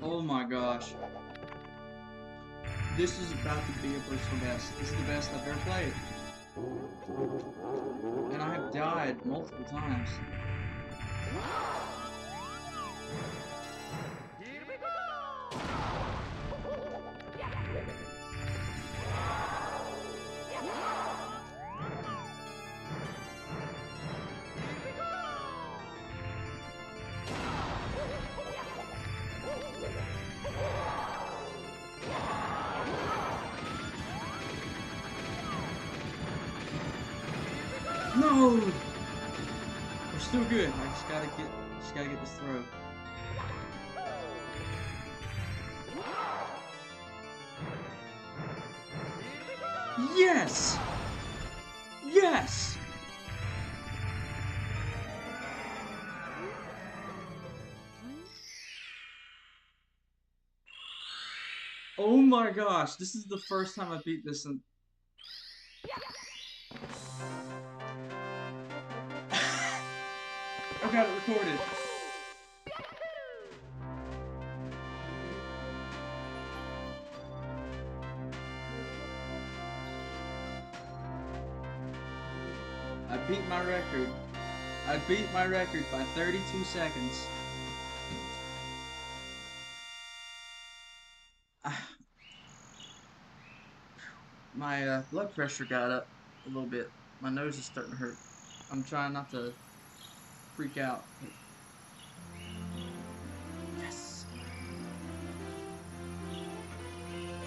Oh my gosh. This is about to be a personal best. This is the best I've ever played. And I have died multiple times. Here we go! No! We're still good. I just gotta get this throw. Yes! Yes! Oh my gosh, this is the first time I beat this in... I got it recorded. I beat my record. I beat my record by 32 seconds. My blood pressure got up a little bit. My nose is starting to hurt. I'm trying not to freak out. Yes!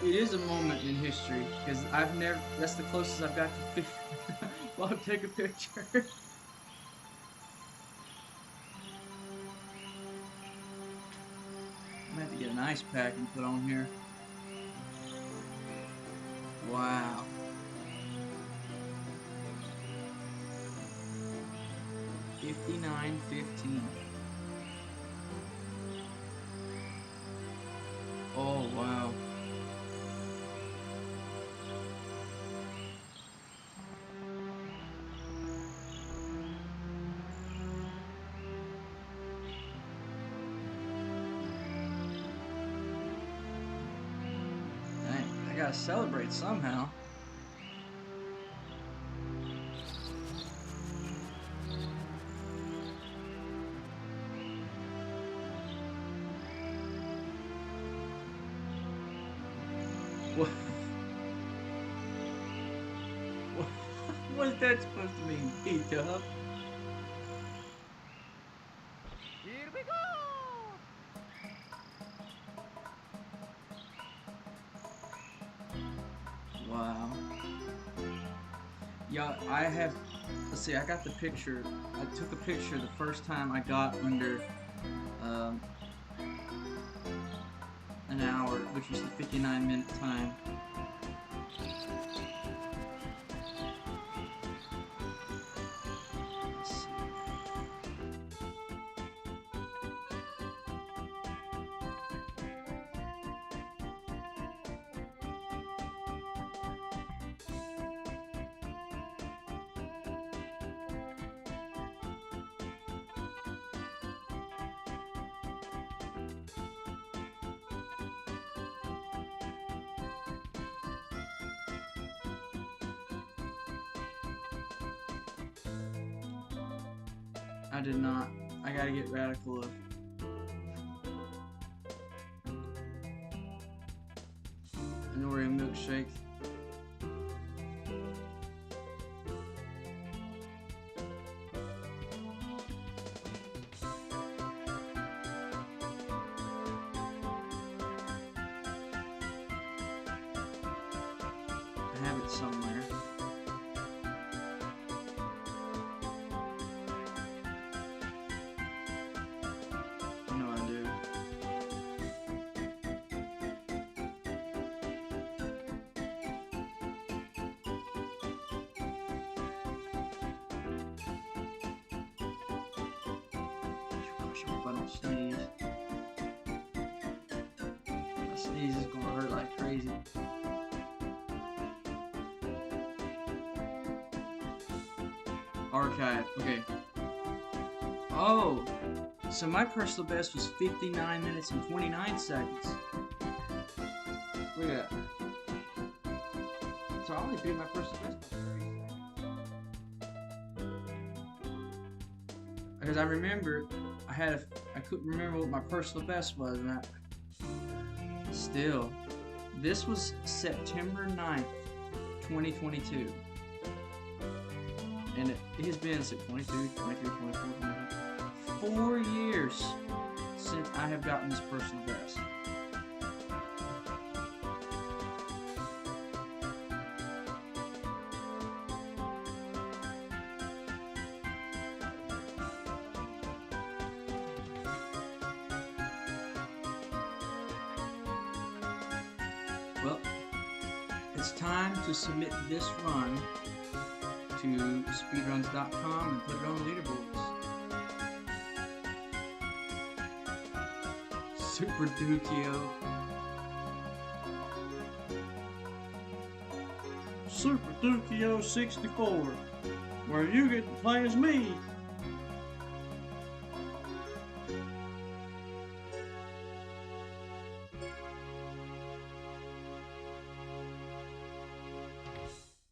It is a moment in history, because I've never, that's the closest I've got to 50. Well, take a picture. I'm gonna have to get an ice pack and put on here. Wow. $59.15. Oh wow. Dang, I gotta celebrate somehow. What? What is that supposed to mean? Beat up? Yeah, I have. Let's see. I got the picture. I took a picture the first time I got under um, an hour, which was the 59-minute time. Let's see. I did not. I gotta get radical of an Oreo milkshake. I have it somewhere. I know I do. Gosh, I hope I don't sneeze. My sneeze is gonna hurt like crazy. Archive. Okay. Oh, so my personal best was 59 minutes and 29 seconds. Look at that. So I only beat my personal best by 3 seconds. Because I remember I couldn't remember what my personal best was, and still, this was September 9th, 2022. And it has been 22, 23, 24, 25, 4 years since I have gotten this personal best. Well, it's time to submit this run to speedruns.com and put it on leaderboards. Super Dukio. Super Dukio 64, where you get to play as me.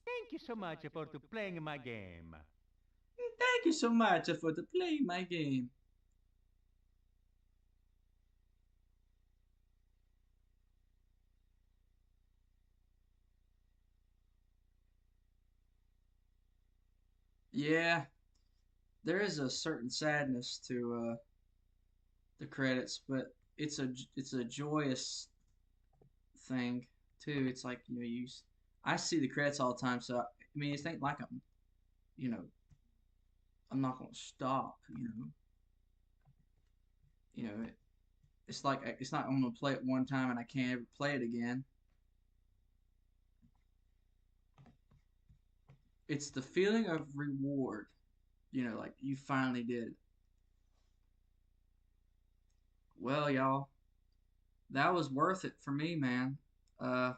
Thank you so much for playing my game. Thank you so much for playing my game. Yeah, there is a certain sadness to the credits, but it's a joyous thing too. It's like I see the credits all the time, so I mean it's ain't like you know I'm not gonna stop. It's like it's not I'm gonna play it one time and I can't ever play it again. It's the feeling of reward, like you finally did it. Well, y'all, that was worth it for me, man. Uh,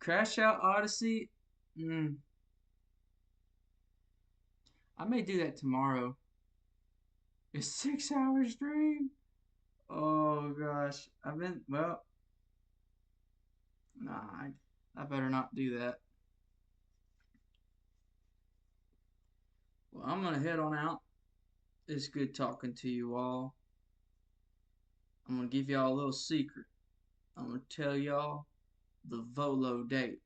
Crash Out Odyssey. Mm, I may do that tomorrow. It's 6 hours stream. Oh gosh, nah, I better not do that. Well, I'm gonna head on out. It's good talking to you all. I'm gonna give y'all a little secret. I'm gonna tell y'all the Volo date.